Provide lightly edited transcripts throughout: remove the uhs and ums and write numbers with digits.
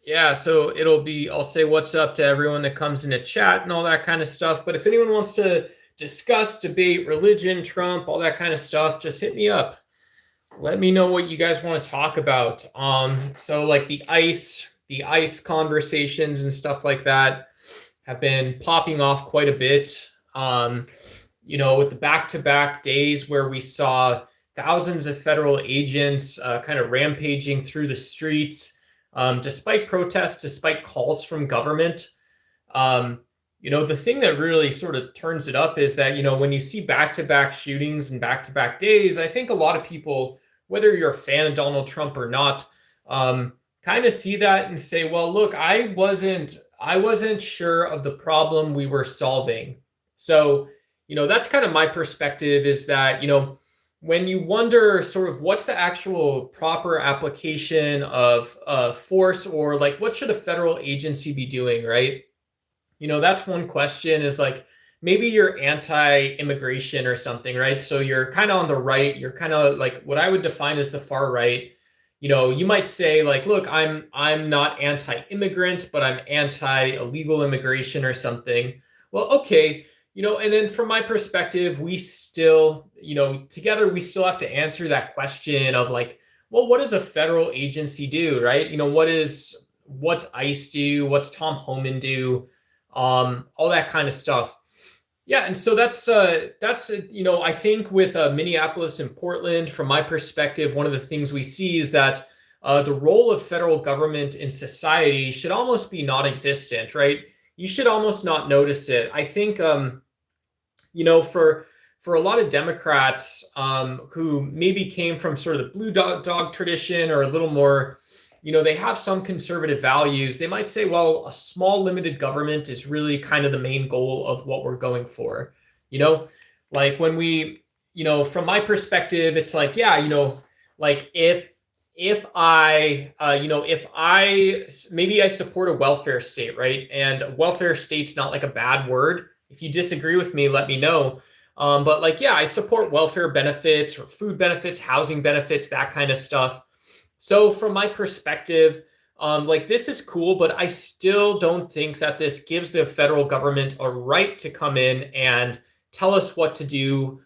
Yeah, so I'll say what's up to everyone that comes into chat and all that kind of stuff. But if anyone wants to discuss, debate religion, Trump, all that kind of stuff, just hit me up. Let me know what you guys want to talk about. So like the ICE conversations and stuff like that have been popping off quite a bit. Um, with the back-to-back days where we saw thousands of federal agents kind of rampaging through the streets, despite protests, despite calls from government. Um, the thing that really sort of turns it up is that, when you see back-to-back shootings and back-to-back days, I think a lot of people, whether you're a fan of Donald Trump or not, kind of see that and say, well, look, I wasn't sure of the problem we were solving. So, that's kind of my perspective, is that, when you wonder sort of what's the actual proper application of force, or like what should a federal agency be doing, right? That's one question, is like maybe you're anti-immigration or something, right? So you're kind of on the right, you're kind of like what I would define as the far right. You might say like, look, I'm not anti-immigrant, but I'm anti-illegal immigration or something. Well, okay, and then from my perspective, we still, together we still have to answer that question of like, well, what does a federal agency do, right? What's ICE do? What's Tom Homan do? All that kind of stuff. Yeah, and so that's I think with Minneapolis and Portland, from my perspective, one of the things we see is that the role of federal government in society should almost be non-existent, right? You should almost not notice it. I think for a lot of Democrats who maybe came from sort of the blue dog tradition, or a little more, they have some conservative values. They might say, well, a small limited government is really kind of the main goal of what we're going for. You know, like when we, from my perspective, it's like, yeah, like if I maybe I support a welfare state, right? And a welfare state's not like a bad word. If you disagree with me, let me know. But like, yeah, I support welfare benefits or food benefits, housing benefits, that kind of stuff. So from my perspective, like this is cool, but I still don't think that this gives the federal government a right to come in and tell us what to do.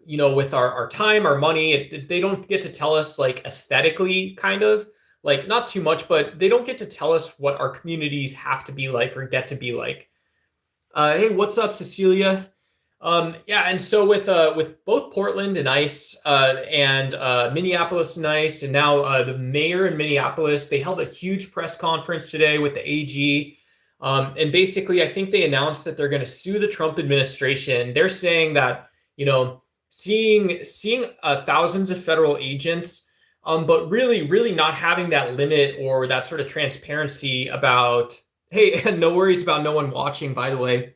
With our time, our money, they don't get to tell us, like, aesthetically, kind of like, not too much, but they don't get to tell us what our communities have to be like or get to be like. Hey, what's up, Cecilia? Yeah, and so with both Portland and ICE and Minneapolis and ICE, and now the mayor in Minneapolis, they held a huge press conference today with the AG. And basically, I think they announced that they're going to sue the Trump administration. They're saying that, seeing thousands of federal agents, but really not having that limit or that sort of transparency about, hey, no worries about no one watching, by the way.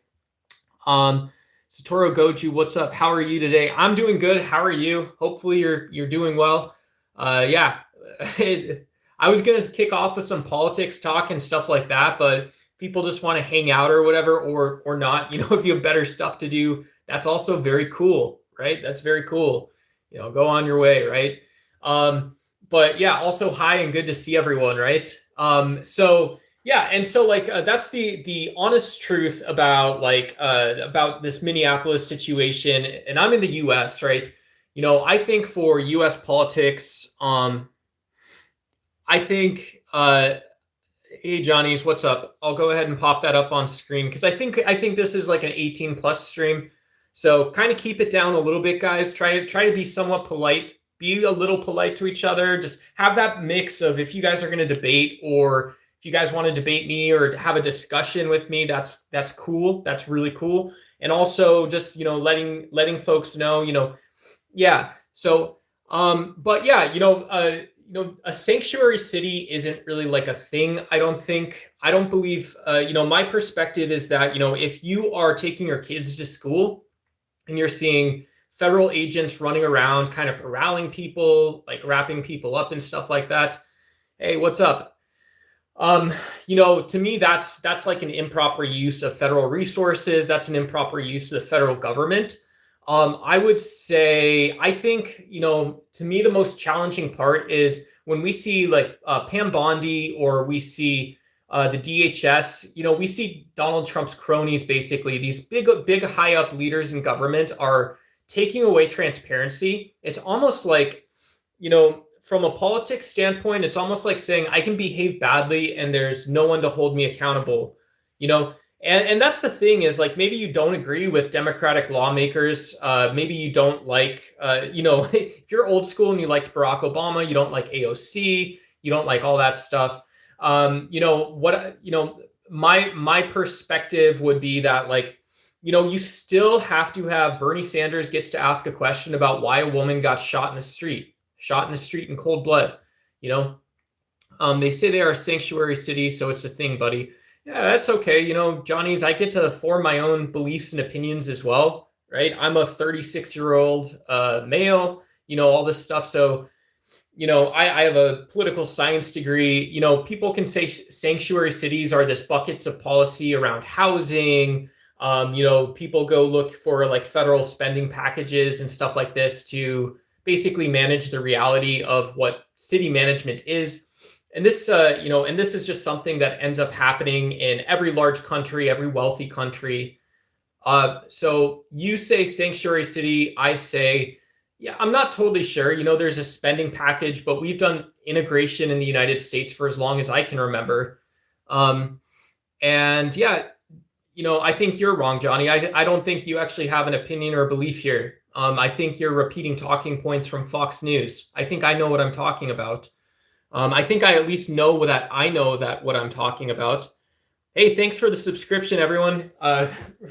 Satoru Goju, what's up? How are you today? I'm doing good. How are you? Hopefully you're doing well. Yeah, I was gonna kick off with some politics talk and stuff like that, but people just want to hang out or whatever, or not. If you have better stuff to do, that's also very cool, right? That's very cool. Go on your way, right? But yeah, also hi and good to see everyone, right? So yeah, and so like that's the honest truth about about this Minneapolis situation. And I'm in the U.S., right? I think for U.S. politics, I think hey Johnny's, what's up? I'll go ahead and pop that up on screen because I think this is like an 18 plus stream. So kind of keep it down a little bit, guys. Try to be somewhat polite. Be a little polite to each other. Just have that mix of, if you guys are going to debate, or if you guys want to debate me or have a discussion with me, that's cool. That's really cool. And also just, letting folks know, yeah. So, but yeah, a sanctuary city isn't really like a thing. I don't believe, my perspective is that, if you are taking your kids to school and you're seeing federal agents running around kind of corralling people, like wrapping people up and stuff like that. Hey, what's up? To me, that's like an improper use of federal resources. That's an improper use of the federal government. I would say, I think, to me, the most challenging part is when we see like Pam Bondi or we see the DHS, we see Donald Trump's cronies, basically these big high up leaders in government are taking away transparency. It's almost like, from a politics standpoint, it's almost like saying I can behave badly and there's no one to hold me accountable, you know. And that's the thing, is like, maybe you don't agree with Democratic lawmakers. Maybe you don't like, if you're old school and you liked Barack Obama, you don't like AOC, you don't like all that stuff. My perspective would be that, like, you still have to have Bernie Sanders gets to ask a question about why a woman got shot in the street in cold blood. They say they are a sanctuary city, so it's a thing, buddy. Yeah, that's okay. Johnny's, I get to form my own beliefs and opinions as well, right? I'm a 36-year-old male, all this stuff. So, I have a political science degree. People can say sanctuary cities are this buckets of policy around housing. People go look for like federal spending packages and stuff like this to basically manage the reality of what city management is. And this, this is just something that ends up happening in every large country, every wealthy country. So you say sanctuary city, I say, yeah, I'm not totally sure. There's a spending package, but we've done integration in the United States for as long as I can remember. And yeah, I think you're wrong, Johnny. I don't think you actually have an opinion or a belief here. I think you're repeating talking points from Fox News. I think I know what I'm talking about. I think I at least know that I know that what I'm talking about. Hey, thanks for the subscription, everyone.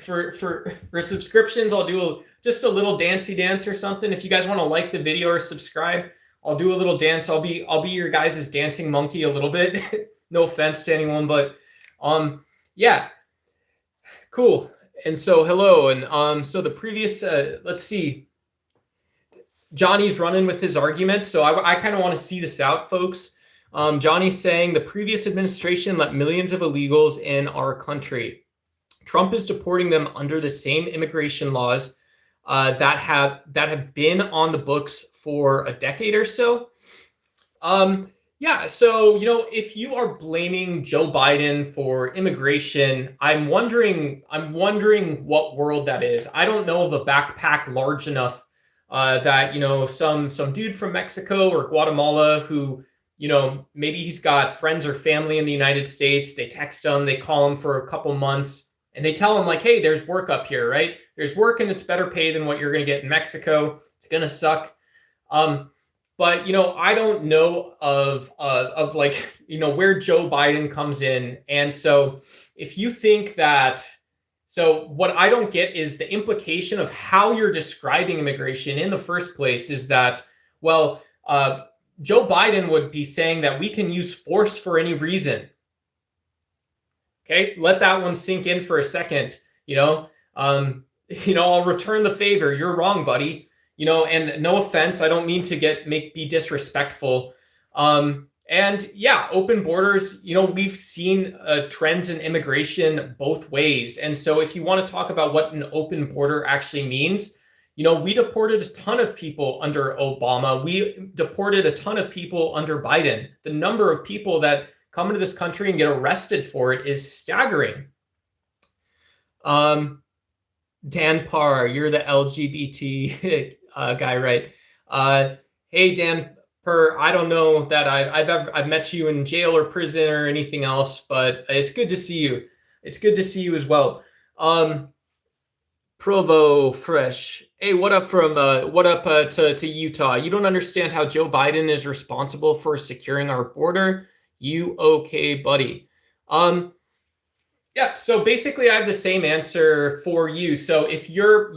For subscriptions, I'll do just a little dancey dance or something. If you guys want to like the video or subscribe, I'll do a little dance. I'll be your guys' dancing monkey a little bit. No offense to anyone, but yeah, cool. And so hello, and so the previous let's see. Johnny's running with his argument, so I kind of want to see this out, folks. Johnny's saying the previous administration let millions of illegals in our country. Trump is deporting them under the same immigration laws that have been on the books for a decade or so. Yeah, so if you are blaming Joe Biden for immigration, I'm wondering what world that is. I don't know of a backpack large enough that some dude from Mexico or Guatemala who maybe he's got friends or family in the United States. They text him, they call him for a couple months, and they tell him like, hey, there's work up here, right? There's work and it's better pay than what you're going to get in Mexico. It's going to suck. But I don't know of like where Joe Biden comes in. And so if you think that, so what I don't get is the implication of how you're describing immigration in the first place is that, well, Joe Biden would be saying that we can use force for any reason. Okay, let that one sink in for a second. I'll return the favor. You're wrong, buddy. And no offense, I don't mean to be disrespectful. And yeah, open borders, we've seen trends in immigration both ways. And so if you want to talk about what an open border actually means, we deported a ton of people under Obama. We deported a ton of people under Biden. The number of people that come into this country and get arrested for it is staggering. Dan Parr, you're the LGBT guy, right? Hey, Dan Parr, I don't know that I've met you in jail or prison or anything else, but it's good to see you. It's good to see you as well. Provo Fresh. Hey, what up to Utah? You don't understand how Joe Biden is responsible for securing our border. You okay, buddy? Yeah, so basically I have the same answer for you. So if you're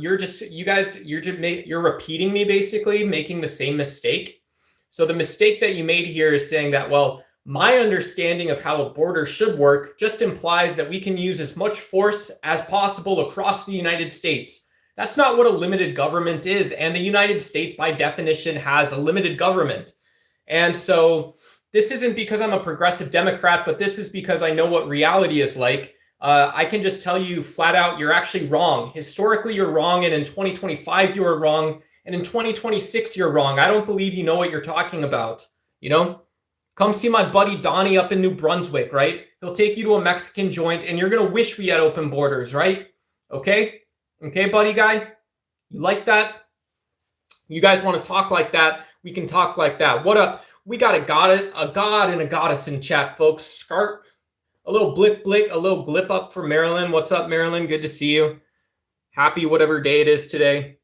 repeating me, basically making the same mistake. So the mistake that you made here is saying that, well, my understanding of how a border should work just implies that we can use as much force as possible across the United States. That's not what a limited government is. And the United States, by definition, has a limited government. And so this isn't because I'm a progressive Democrat, but this is because I know what reality is like. I can just tell you flat out, you're actually wrong. Historically, you're wrong. And in 2025, you are wrong. And in 2026, you're wrong. I don't believe you know what you're talking about, Come see my buddy Donnie up in New Brunswick, right? He'll take you to a Mexican joint and you're going to wish we had open borders, right? Okay? Okay, buddy guy? You like that? You guys want to talk like that? We can talk like that. What up? We got a god and a goddess in chat, folks. Scarp. A little blip, a little glip up for Marilyn. What's up, Marilyn? Good to see you. Happy whatever day it is today.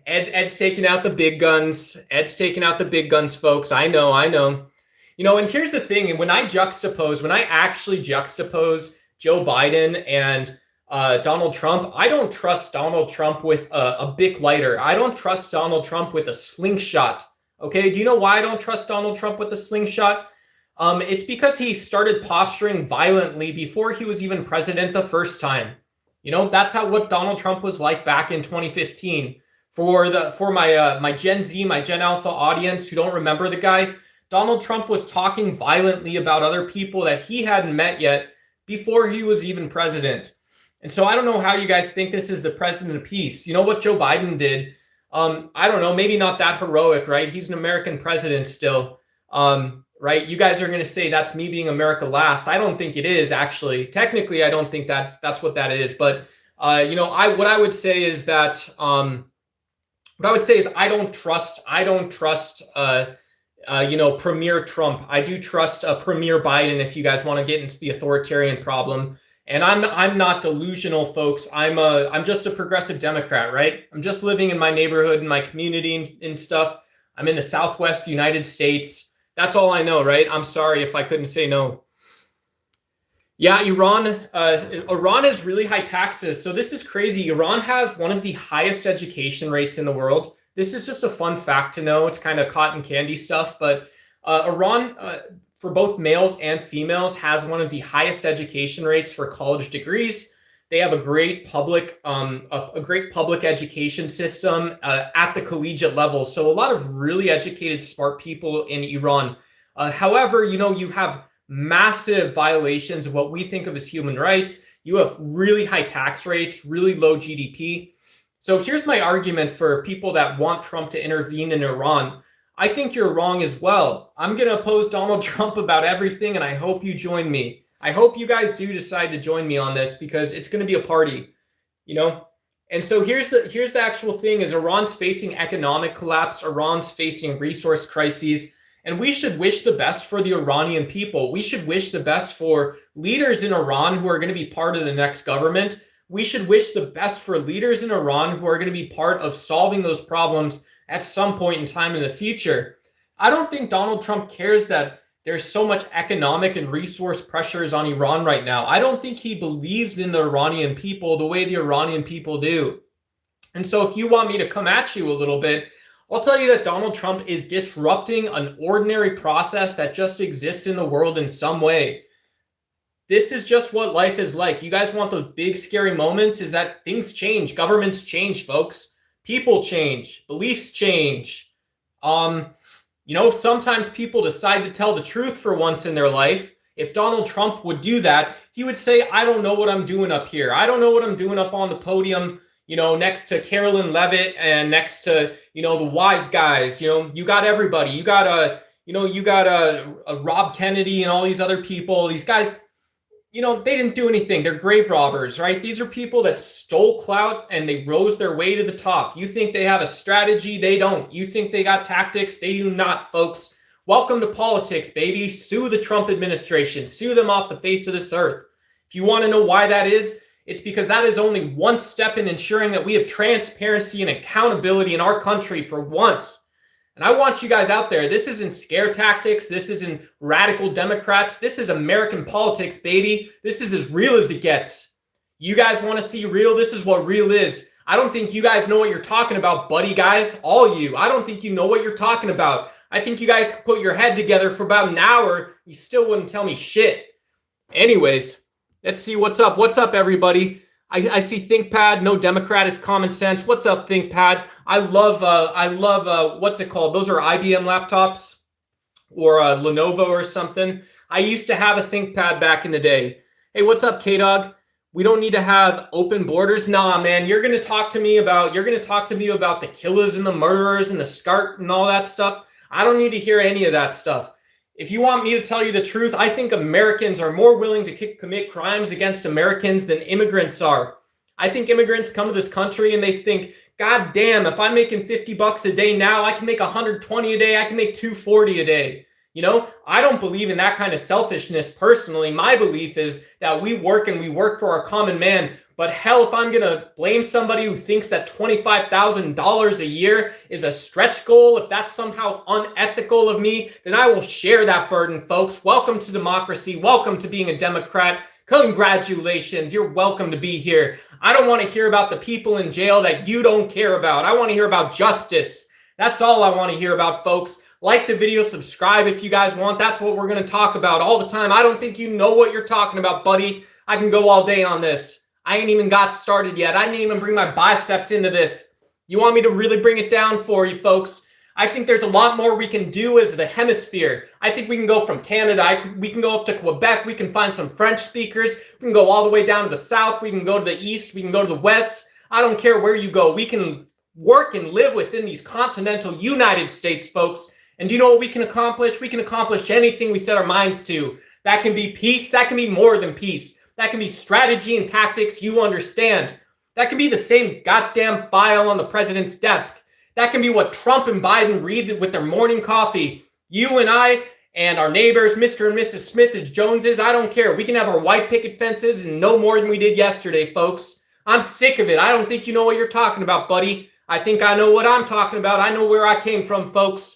Ed's taking out the big guns. Ed's taking out the big guns, folks. I know. You know, and here's the thing. And when I actually juxtapose Joe Biden and Donald Trump, I don't trust Donald Trump with a Bic lighter. I don't trust Donald Trump with a slingshot. Okay, do you know why I don't trust Donald Trump with a slingshot? It's because he started posturing violently before he was even president the first time. You know, that's what Donald Trump was like back in 2015. For my Gen Z, my Gen Alpha audience who don't remember the guy, Donald Trump was talking violently about other people that he hadn't met yet before he was even president. And so I don't know how you guys think this is the president of peace. You know what Joe Biden did? I don't know, maybe not that heroic, right? He's an American president still, right? You guys are going to say that's me being America last. I don't think it is, actually. Technically, I don't think that's what that is. But you know, what I would say is that I don't trust you know, Premier Trump. I do trust Premier Biden if you guys want to get into the authoritarian problem. And I'm not delusional, folks. I'm just a progressive Democrat, right? I'm just living in my neighborhood, in my community and stuff. I'm in the Southwest United States. That's all I know, right? I'm sorry if I couldn't say no. Yeah, Iran has really high taxes. So this is crazy. Iran has one of the highest education rates in the world. This is just a fun fact to know. It's kind of cotton candy stuff, but Iran, for both males and females, has one of the highest education rates for college degrees. They have a great public education system at the collegiate level. So a lot of really educated, smart people in Iran. However, you know, you have massive violations of what we think of as human rights. You have really high tax rates, really low GDP. So here's my argument for people that want Trump to intervene in Iran. I think you're wrong as well. I'm going to oppose Donald Trump about everything, and I hope you join me. I hope you guys do decide to join me on this because it's going to be a party, you know? And so here's the actual thing is Iran's facing economic collapse. Iran's facing resource crises. And we should wish the best for the Iranian people. We should wish the best for leaders in Iran who are going to be part of the next government. We should wish the best for leaders in Iran who are going to be part of solving those problems at some point in time in the future. I don't think Donald Trump cares that there's so much economic and resource pressures on Iran right now. I don't think he believes in the Iranian people the way the Iranian people do. And so if you want me to come at you a little bit, I'll tell you that Donald Trump is disrupting an ordinary process that just exists in the world in some way. This is just what life is like. You guys want those big scary moments? Is that things change, governments change, folks. People change, beliefs change. You know, sometimes people decide to tell the truth for once in their life. If Donald Trump would do that, he would say, I don't know what I'm doing up here. I don't know what I'm doing up on the podium, you know, next to Carolyn Levitt and next to, you know, the wise guys. You know, you got everybody. You got a Rob Kennedy and all these other people. These guys, you know, they didn't do anything. They're grave robbers, right? These are people that stole clout and they rose their way to the top. You think they have a strategy? They don't. You think they got tactics? They do not, folks. Welcome to politics, baby. Sue the Trump administration. Sue them off the face of this earth. If you want to know why that is, it's because that is only one step in ensuring that we have transparency and accountability in our country for once. And I want you guys out there. This isn't scare tactics. This isn't radical Democrats. This is American politics, baby. This is as real as it gets. You guys want to see real? This is what real is. I don't think you guys know what you're talking about, buddy guys. All you. I don't think you know what you're talking about. I think you guys could put your head together for about an hour. You still wouldn't tell me shit. Anyways, let's see what's up. What's up, everybody? I see ThinkPad. No Democrat is common sense. What's up, ThinkPad? I love what's it called? Those are IBM laptops or Lenovo or something. I used to have a ThinkPad back in the day. Hey, what's up, K-Dog? We don't need to have open borders. Nah, man, you're going to talk to me about the killers and the murderers and the SCART and all that stuff. I don't need to hear any of that stuff. If you want me to tell you the truth, I think Americans are more willing to commit crimes against Americans than immigrants are. I think immigrants come to this country and they think, God damn, if I'm making $50 a day now, I can make 120 a day, I can make 240 a day. You know, I don't believe in that kind of selfishness personally. My belief is that we work and we work for our common man. But hell, if I'm going to blame somebody who thinks that $25,000 a year is a stretch goal, if that's somehow unethical of me, then I will share that burden, folks. Welcome to democracy. Welcome to being a Democrat. Congratulations. You're welcome to be here. I don't want to hear about the people in jail that you don't care about. I want to hear about justice. That's all I want to hear about, folks. Like the video, subscribe if you guys want. That's what we're going to talk about all the time. I don't think you know what you're talking about, buddy. I can go all day on this. I ain't even got started yet. I didn't even bring my biceps into this. You want me to really bring it down for you, folks? I think there's a lot more we can do as the hemisphere. I think we can go from Canada. We can go up to Quebec. We can find some French speakers. We can go all the way down to the south. We can go to the east. We can go to the west. I don't care where you go. We can work and live within these continental United States, folks. And do you know what we can accomplish? We can accomplish anything we set our minds to. That can be peace. That can be more than peace. That can be strategy and tactics you understand. That can be the same goddamn file on the president's desk. That can be what Trump and Biden read with their morning coffee. You and I and our neighbors, Mr. and Mrs. Smith and Joneses, I don't care. We can have our white picket fences and no more than we did yesterday, folks. I'm sick of it. I don't think you know what you're talking about, buddy. I think I know what I'm talking about. I know where I came from, folks.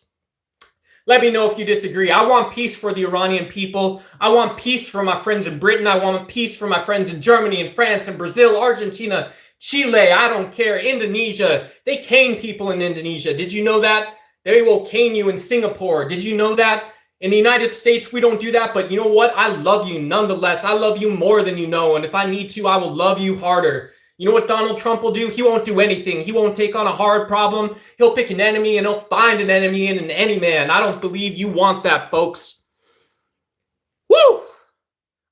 Let me know if you disagree. I want peace for the Iranian people. I want peace for my friends in Britain. I want peace for my friends in Germany and France and Brazil, Argentina, Chile. I don't care. Indonesia. They cane people in Indonesia. Did you know that? They will cane you in Singapore. Did you know that? In the United States, we don't do that. But you know what? I love you nonetheless. I love you more than you know. And if I need to, I will love you harder. You know what Donald Trump will do? He won't do anything. He won't take on a hard problem. He'll pick an enemy and he'll find an enemy in any man. I don't believe you want that, folks. Woo!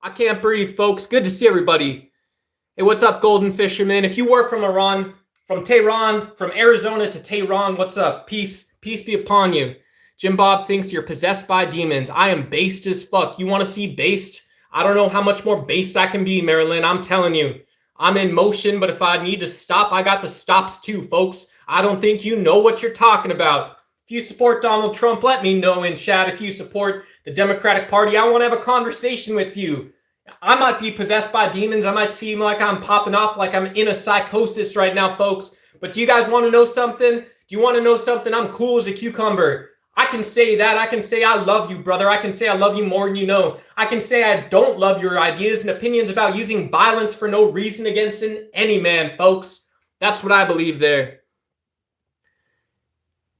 I can't breathe, folks. Good to see everybody. Hey, what's up, Golden Fisherman? If you were from Iran, from Tehran, from Arizona to Tehran, what's up? Peace. Peace be upon you. Jim Bob thinks you're possessed by demons. I am based as fuck. You want to see based? I don't know how much more based I can be, Marilyn. I'm telling you. I'm in motion, but if I need to stop, I got the stops too, folks. I don't think you know what you're talking about. If you support Donald Trump, let me know in chat. If you support the Democratic Party, I want to have a conversation with you. I might be possessed by demons. I might seem like I'm popping off, like I'm in a psychosis right now, folks. But do you guys want to know something? Do you want to know something? I'm cool as a cucumber. I can say that. I can say I love you, brother. I can say I love you more than you know. I can say I don't love your ideas and opinions about using violence for no reason against any man, folks. That's what I believe there.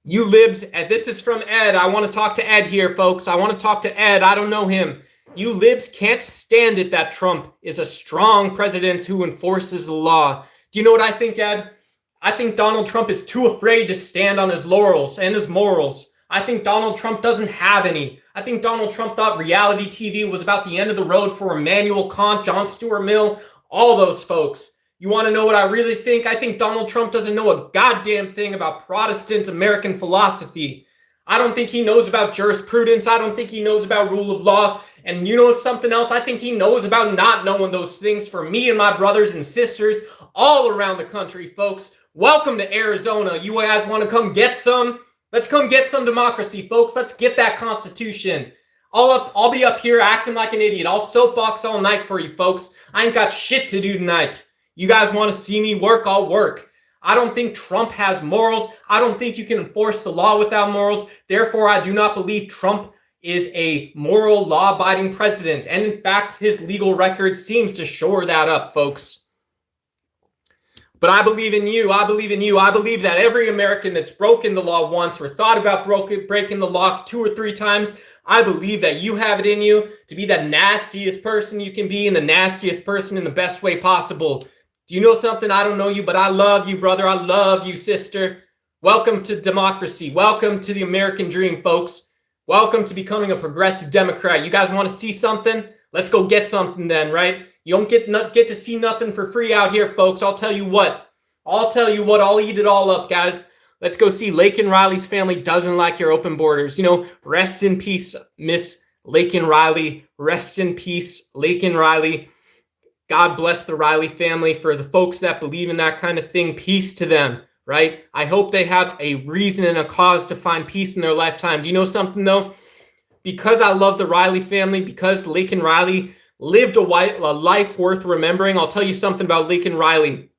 You libs, this is from Ed. I want to talk to Ed here, folks. I want to talk to Ed. I don't know him. You libs can't stand it that Trump is a strong president who enforces the law. Do you know what I think, Ed? I think Donald Trump is too afraid to stand on his laurels and his morals. I think Donald Trump doesn't have any. I think Donald Trump thought reality TV was about the end of the road for Immanuel Kant, John Stuart Mill, all those folks. You want to know what I really think? I think Donald Trump doesn't know a goddamn thing about Protestant American philosophy. I don't think he knows about jurisprudence. I don't think he knows about rule of law. And you know something else? I think he knows about not knowing those things for me and my brothers and sisters all around the country, folks. Welcome to Arizona. You guys want to come get some? Let's come get some democracy, folks. Let's get that Constitution. I'll be up here acting like an idiot. I'll soapbox all night for you, folks. I ain't got shit to do tonight. You guys want to see me work? I'll work. I don't think Trump has morals. I don't think you can enforce the law without morals. Therefore, I do not believe Trump is a moral, law-abiding president. And in fact, his legal record seems to shore that up, folks. But I believe in you. I believe in you. I believe that every American that's broken the law once or thought about breaking the law 2 or 3 times, I believe that you have it in you to be the nastiest person you can be and the nastiest person in the best way possible. Do you know something? I don't know you, but I love you, brother. I love you, sister. Welcome to democracy. Welcome to the American dream, folks. Welcome to becoming a progressive Democrat. You guys want to see something? Let's go get something then, right? You don't get to see nothing for free out here, folks. I'll tell you what. I'll eat it all up, guys. Let's go see Laken Riley's family doesn't like your open borders. You know, rest in peace, Miss Laken Riley. Rest in peace, Laken Riley. God bless the Riley family. For the folks that believe in that kind of thing, peace to them, right? I hope they have a reason and a cause to find peace in their lifetime. Do you know something, though? Because I love the Riley family, because Laken Riley lived a life worth remembering, I'll tell you something about Laken Riley.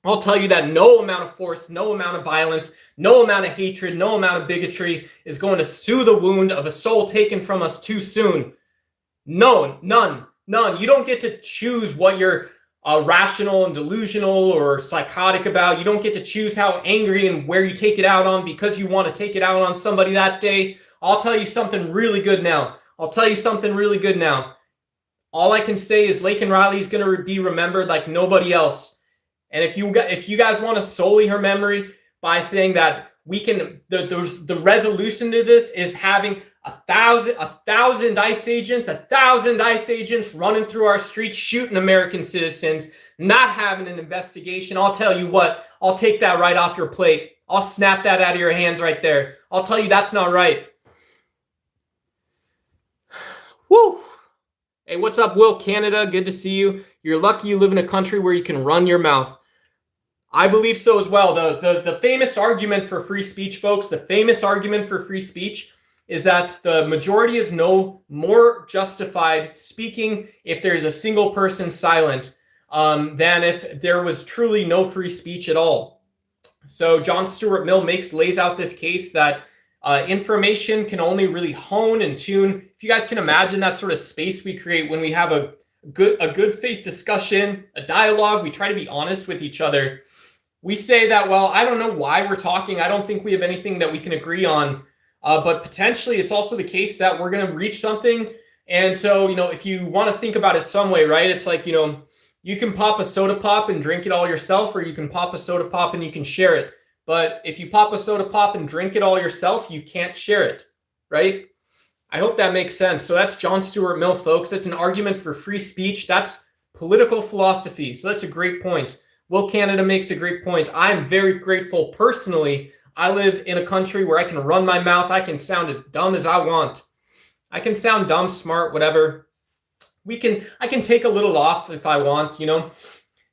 I'll tell you that no amount of force, no amount of violence, no amount of hatred, no amount of bigotry is going to soothe the wound of a soul taken from us too soon. No, none. You don't get to choose what you're rational and delusional or psychotic about. You don't get to choose how angry and where you take it out on because you want to take it out on somebody that day. I'll tell you something really good now. All I can say is Laken Riley is going to be remembered like nobody else. And if you guys want to sully her memory by saying that we can, the resolution to this is having a thousand ICE agents running through our streets, shooting American citizens, not having an investigation. I'll tell you what, I'll take that right off your plate. I'll snap that out of your hands right there. I'll tell you that's not right. Woo! Hey, what's up, Will Canada? Good to see you. You're lucky you live in a country where you can run your mouth. I believe so as well. The famous argument for free speech, folks, the famous argument for free speech is that the majority is no more justified speaking if there's a single person silent than if there was truly no free speech at all. So John Stuart Mill lays out this case that information can only really hone and tune. If you guys can imagine that sort of space we create when we have a good faith discussion, a dialogue, we try to be honest with each other. We say that, well, I don't know why we're talking. I don't think we have anything that we can agree on. But potentially it's also the case that we're going to reach something. And so, if you want to think about it some way, right? It's like, you can pop a soda pop and drink it all yourself, or you can pop a soda pop and you can share it. But if you pop a soda pop and drink it all yourself, you can't share it, right? I hope that makes sense. So that's John Stuart Mill, folks. That's an argument for free speech. That's political philosophy. So that's a great point. Will Canada makes a great point. I'm very grateful personally. I live in a country where I can run my mouth. I can sound as dumb as I want. I can sound dumb, smart, whatever. I can take a little off if I want, And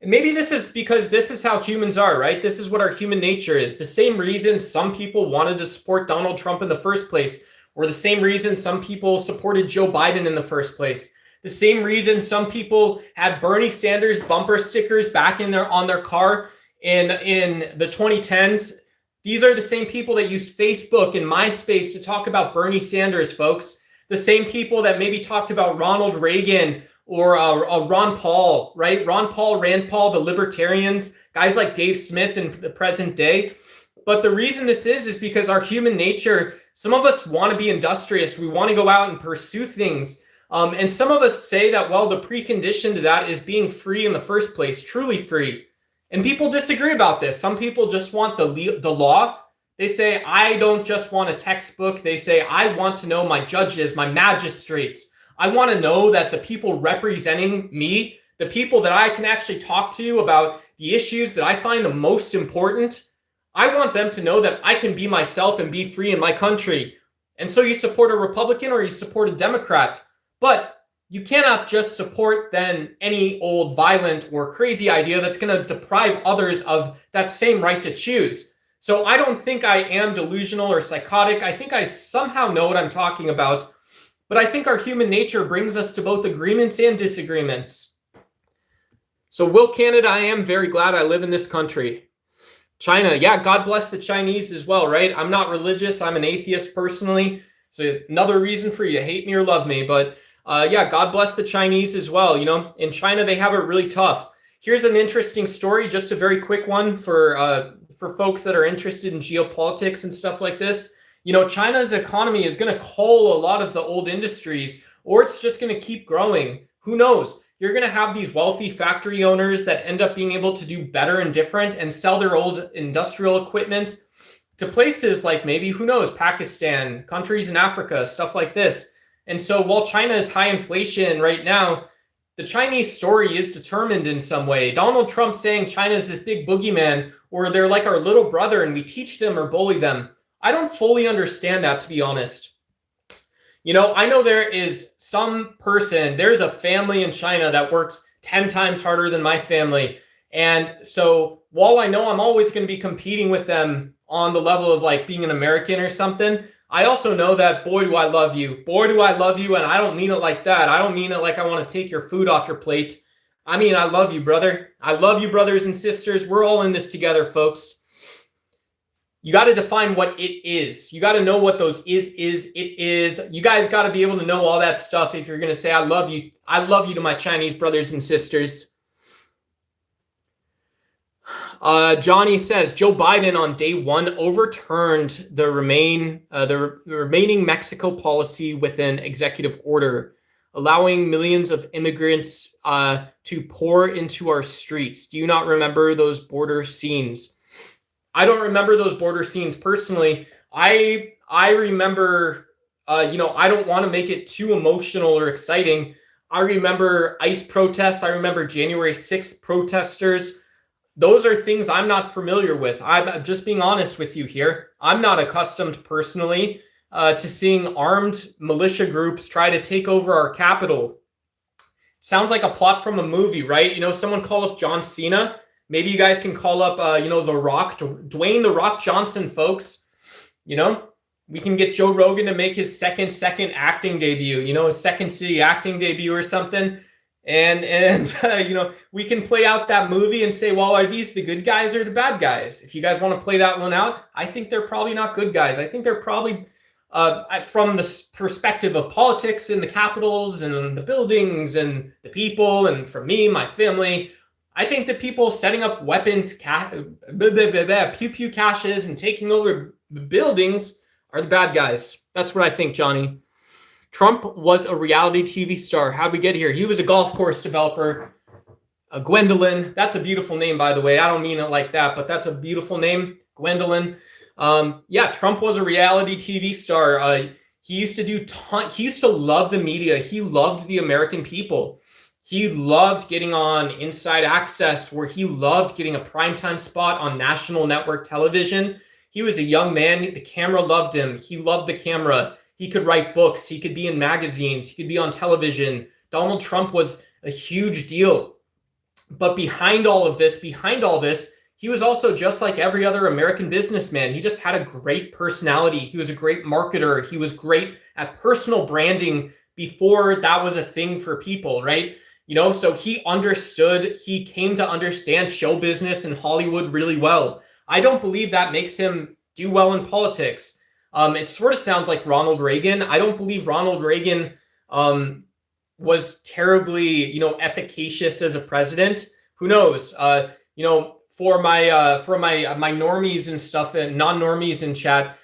maybe this is because this is how humans are, right? This is what our human nature is. The same reason some people wanted to support Donald Trump in the first place, or the same reason some people supported Joe Biden in the first place. The same reason some people had Bernie Sanders bumper stickers back on their car in the 2010s. These are the same people that used Facebook and MySpace to talk about Bernie Sanders, folks. The same people that maybe talked about Ronald Reagan or Ron Paul, right? Ron Paul, Rand Paul, the libertarians, guys like Dave Smith in the present day. But the reason this is because our human nature, some of us want to be industrious. We want to go out and pursue things. And some of us say that, well, the precondition to that is being free in the first place, truly free. And people disagree about this. Some people just want the law. They say, I don't just want a textbook. They say, I want to know my judges, my magistrates. I want to know that the people representing me, the people that I can actually talk to about the issues that I find the most important, I want them to know that I can be myself and be free in my country. And so you support a Republican or you support a Democrat. But you cannot just support then any old violent or crazy idea that's going to deprive others of that same right to choose. So I don't think I am delusional or psychotic. I think I somehow know what I'm talking about. But I think our human nature brings us to both agreements and disagreements. So Will Canada, I am very glad I live in this country. China, yeah, God bless the Chinese as well, right? I'm not religious. I'm an atheist personally. So another reason for you to hate me or love me. But yeah, God bless the Chinese as well. In China, they have it really tough. Here's an interesting story, just a very quick one for folks that are interested in geopolitics and stuff like this. China's economy is going to cull a lot of the old industries, or it's just going to keep growing. Who knows? You're going to have these wealthy factory owners that end up being able to do better and different and sell their old industrial equipment to places like maybe, who knows, Pakistan, countries in Africa, stuff like this. And so while China is high inflation right now, the Chinese story is determined in some way. Donald Trump saying China is this big boogeyman, or they're like our little brother and we teach them or bully them. I don't fully understand that, to be honest. I know there is there's a family in China that works 10 times harder than my family. And so while I know I'm always going to be competing with them on the level of like being an American or something, I also know that, boy, do I love you. Boy, do I love you. And I don't mean it like that. I don't mean it like I want to take your food off your plate. I mean, I love you, brother. I love you, brothers and sisters. We're all in this together, folks. You got to define what it is. You got to know what those it is. You guys got to be able to know all that stuff if you're going to say, I love you. I love you to my Chinese brothers and sisters. Johnny says Joe Biden on day one overturned the remaining Mexico policy with an executive order, allowing millions of immigrants to pour into our streets. Do you not remember those border scenes? I don't remember those border scenes personally. I remember, I don't want to make it too emotional or exciting. I remember ICE protests. I remember January 6th protesters. Those are things I'm not familiar with. I'm just being honest with you here. I'm not accustomed personally to seeing armed militia groups try to take over our capital. Sounds like a plot from a movie, right? Someone call up John Cena. Maybe you guys can call up, The Rock, Dwayne "The Rock" Johnson, folks. We can get Joe Rogan to make his second acting debut, his Second City acting debut or something. And we can play out that movie and say, well, are these the good guys or the bad guys? If you guys want to play that one out, I think they're probably not good guys. I think they're probably, from the perspective of politics and the capitals and the buildings and the people, and for me, my family, I think the people setting up weapons, pew caches and taking over buildings are the bad guys. That's what I think, Johnny. Trump was a reality TV star. How'd we get here? He was a golf course developer. Gwendolyn. That's a beautiful name, by the way. I don't mean it like that, but that's a beautiful name. Gwendolyn. Trump was a reality TV star. He used to love the media. He loved the American people. He loved getting on Inside Access, where he loved getting a primetime spot on national network television. He was a young man. The camera loved him. He loved the camera. He could write books. He could be in magazines. He could be on television. Donald Trump was a huge deal. But behind all this, he was also just like every other American businessman. He just had a great personality. He was a great marketer. He was great at personal branding before that was a thing for people, right? So he came to understand show business and Hollywood really well. I don't believe that makes him do well in politics. It sort of sounds like Ronald Reagan. I don't believe Ronald Reagan was terribly, efficacious as a president. Who knows? For my normies and stuff and non-normies in chat,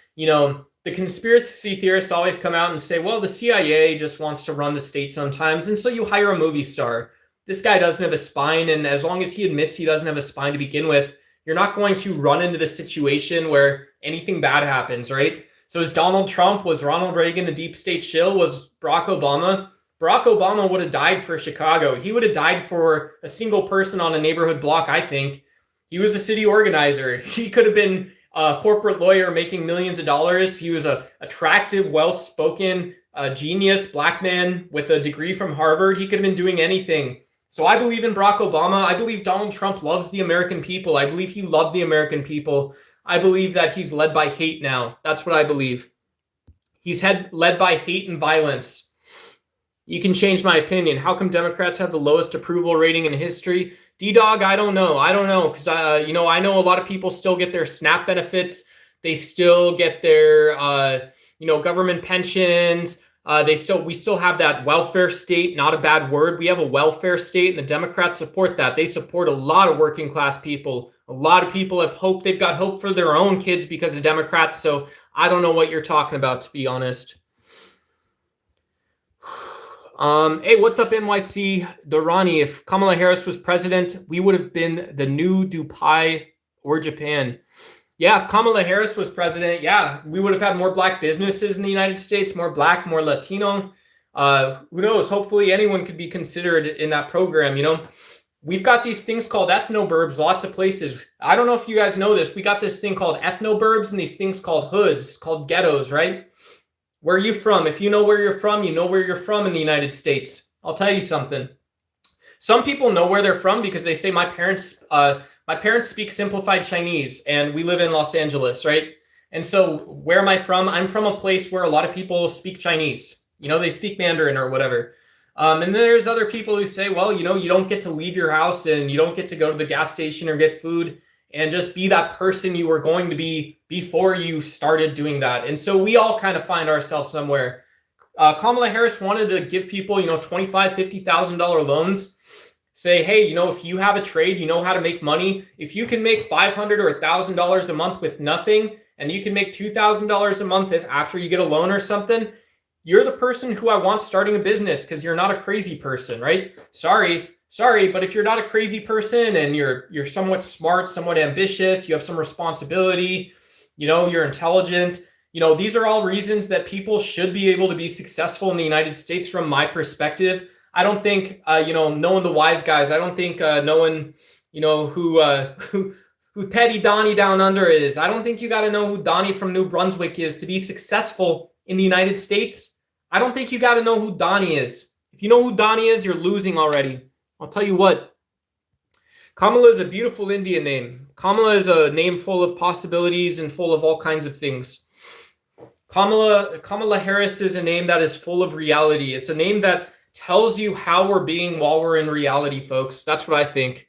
the conspiracy theorists always come out and say, well, the CIA just wants to run the state sometimes, and so you hire a movie star. This guy doesn't have a spine, and as long as he admits he doesn't have a spine to begin with, you're not going to run into the situation where anything bad happens, right? So is Donald Trump, was Ronald Reagan a deep state shill? Was Barack Obama? Barack Obama would have died for Chicago. He would have died for a single person on a neighborhood block, I think. He was a city organizer. He could have been a corporate lawyer making millions of dollars. He was an attractive, well-spoken, genius black man with a degree from Harvard. He could have been doing anything. So I believe in Barack Obama. I believe Donald Trump loves the American people. I believe he loved the American people. I believe that he's led by hate now. That's what I believe. He's led by hate and violence. You can change my opinion. How come Democrats have the lowest approval rating in history? D-Dog, I don't know. Because, I know a lot of people still get their SNAP benefits. They still get their, government pensions. We still have that welfare state, not a bad word. We have a welfare state, and the Democrats support that. They support a lot of working class people. A lot of people have hope. They've got hope for their own kids because of Democrats. So I don't know what you're talking about, to be honest. Hey, what's up, NYC? Dorani, if Kamala Harris was president, we would have been the new Dubai or Japan. Yeah, if Kamala Harris was president, yeah, we would have had more black businesses in the United States, more black, more Latino. Who knows? Hopefully anyone could be considered in that program, we've got these things called ethnoburbs, lots of places. I don't know if you guys know this. We got this thing called ethnoburbs and these things called hoods, called ghettos, right? Where are you from? If you know where you're from, you know where you're from in the United States. I'll tell you something. Some people know where they're from because they say my parents speak simplified Chinese and we live in Los Angeles, right? And so where am I from? I'm from a place where a lot of people speak Chinese. They speak Mandarin or whatever. And then there's other people who say, well, you don't get to leave your house and you don't get to go to the gas station or get food and just be that person you were going to be before you started doing that. And so we all kind of find ourselves somewhere. Kamala Harris wanted to give people, $25,000, $50,000 loans. Say, hey, if you have a trade, you know how to make money. If you can make $500 or $1,000 a month with nothing, and you can make $2,000 a month after you get a loan or something, you're the person who I want starting a business because you're not a crazy person, right? Sorry, but if you're not a crazy person and you're somewhat smart, somewhat ambitious, you have some responsibility, you're intelligent, these are all reasons that people should be able to be successful in the United States from my perspective. I don't think, knowing the wise guys, I don't think knowing, who Teddy Donnie down under is. I don't think you got to know who Donnie from New Brunswick is to be successful in the United States. I don't think you got to know who Donnie is. If you know who Donnie is, you're losing already. I'll tell you what. Kamala is a beautiful Indian name. Kamala is a name full of possibilities and full of all kinds of things. Kamala Harris is a name that is full of reality. It's a name that tells you how we're being while we're in reality, folks. That's what I think.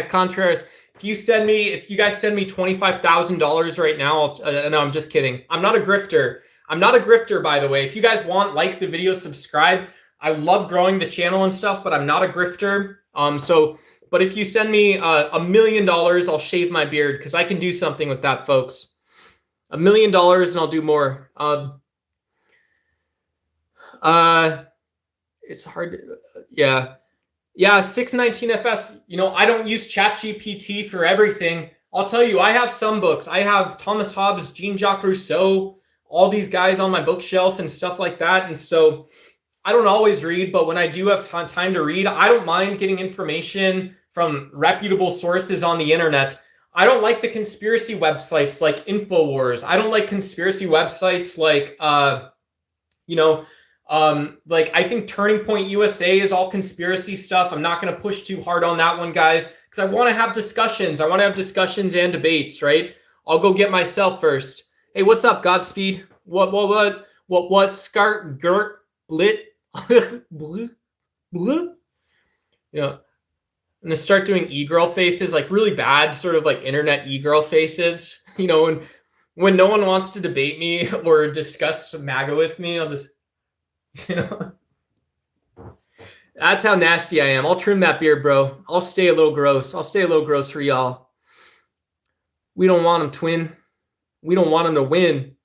Contreras. If you guys send me $25,000 right now, no, I'm just kidding. I'm not a grifter. I'm not a grifter, by the way. If you guys want, like the video, subscribe. I love growing the channel and stuff, but I'm not a grifter. But if you send me $1 million, I'll shave my beard because I can do something with that, folks. $1 million and I'll do more. It's hard to, yeah. Yeah, 619FS, I don't use ChatGPT for everything. I'll tell you, I have some books. I have Thomas Hobbes, Jean-Jacques Rousseau, all these guys on my bookshelf and stuff like that. And so I don't always read, but when I do have time to read, I don't mind getting information from reputable sources on the internet. I don't like the conspiracy websites like InfoWars. I don't like conspiracy websites like, I think Turning Point USA is all conspiracy stuff. I'm not going to push too hard on that one, guys, because I want to have discussions. I want to have discussions and debates, right? I'll go get myself first. Hey, what's up, Godspeed? What was Skart Gert Blit? Blue? I'm going to start doing e-girl faces, like really bad sort of like internet e-girl faces. When no one wants to debate me or discuss MAGA with me, I'll just, that's how nasty I am. I'll trim that beard, bro. I'll stay a little gross. I'll stay a little gross for y'all. We don't want them, twin. We don't want them to win.